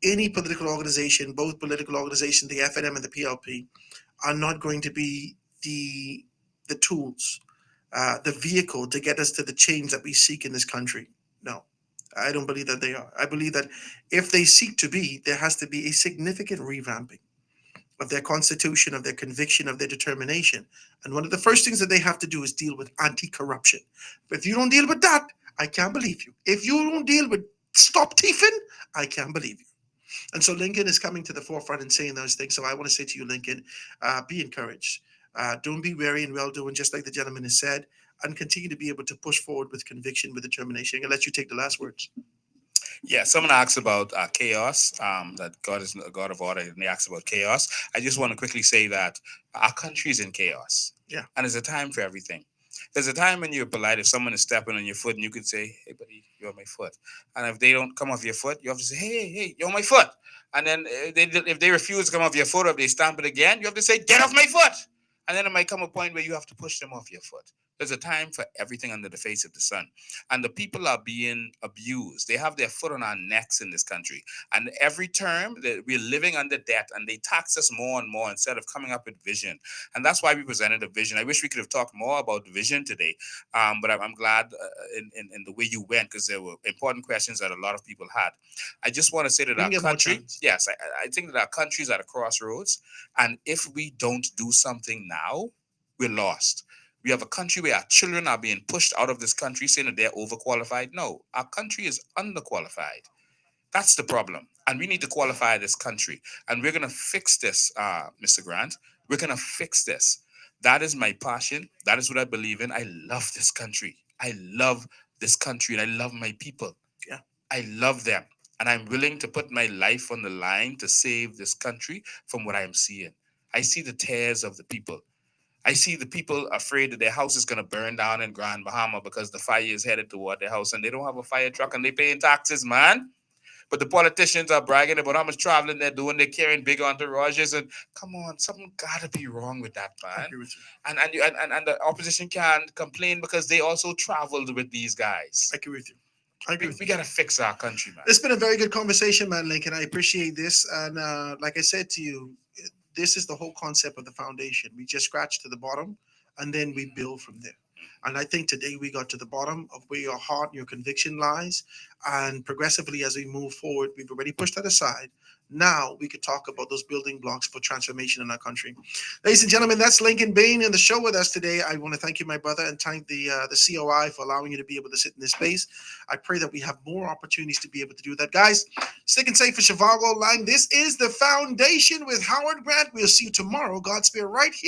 any political organization, both political organizations, the FNM and the PLP, are not going to be the tools, the vehicle to get us to the change that we seek in this country. No, I don't believe that they are. I believe that if they seek to be, there has to be a significant revamping of their constitution, of their conviction, of their determination. And one of the first things that they have to do is deal with anti-corruption. But if you don't deal with that, I can't believe you. If you don't deal with stop thieving, I can't believe you. And so Lincoln is coming to the forefront and saying those things. So I want to say to you, Lincoln, be encouraged. Don't be weary in well-doing, just like the gentleman has said, and continue to be able to push forward with conviction, with determination. I'm going to let you take the last words. Yeah, someone asked about chaos, that God is a God of order, and they asked about chaos. I just want to quickly say that our country is in chaos. Yeah. And there's a time for everything. There's a time when you're polite if someone is stepping on your foot and you could say, hey, buddy, you're on my foot. And if they don't come off your foot, you have to say, hey, you're on my foot. And then if they refuse to come off your foot or if they stamp it again, you have to say, get off my foot. And then it might come a point where you have to push them off your foot. There's a time for everything under the face of the sun. And the people are being abused. They have their foot on our necks in this country. And every term that we're living under debt and they tax us more and more instead of coming up with vision. And that's why we presented a vision. I wish we could have talked more about vision today. But I'm glad in the way you went because there were important questions that a lot of people had. I just want to say that our country, yes, I think that our country is at a crossroads. And if we don't do something now, we're lost. We have a country where our children are being pushed out of this country saying that they're overqualified. No, our country is underqualified. That's the problem. And we need to qualify this country. And we're going to fix this, Mr. Grant. We're going to fix this. That is my passion. That is what I believe in. I love this country. I love this country and I love my people. Yeah. I love them. And I'm willing to put my life on the line to save this country from what I am seeing. I see the tears of the people. I see the people afraid that their house is going to burn down in Grand Bahama because the fire is headed toward their house and they don't have a fire truck and they're paying taxes, man. But the politicians are bragging about how much traveling they're doing. They're carrying big entourages. And come on, something got to be wrong with that, man. I agree with you. And the opposition can't complain because they also traveled with these guys. I agree with you. I agree with we got to fix our country, man. It's been a very good conversation, man, Lincoln. I appreciate this. And like I said to you, this is the whole concept of the foundation. We just scratch to the bottom and then we build from there. And I think today we got to the bottom of where your heart and your conviction lies. And progressively as we move forward, we've already pushed that aside. Now we could talk about those building blocks for transformation in our country. Ladies and gentlemen, that's Lincoln Bain in the show with us today. I want to thank you, my brother, and thank the COI for allowing you to be able to sit in this space. I pray that we have more opportunities to be able to do that. Guys, stick and safe for Chicago Line. This is The Foundation with Howard Grant. We'll see you tomorrow. Godspeed right here.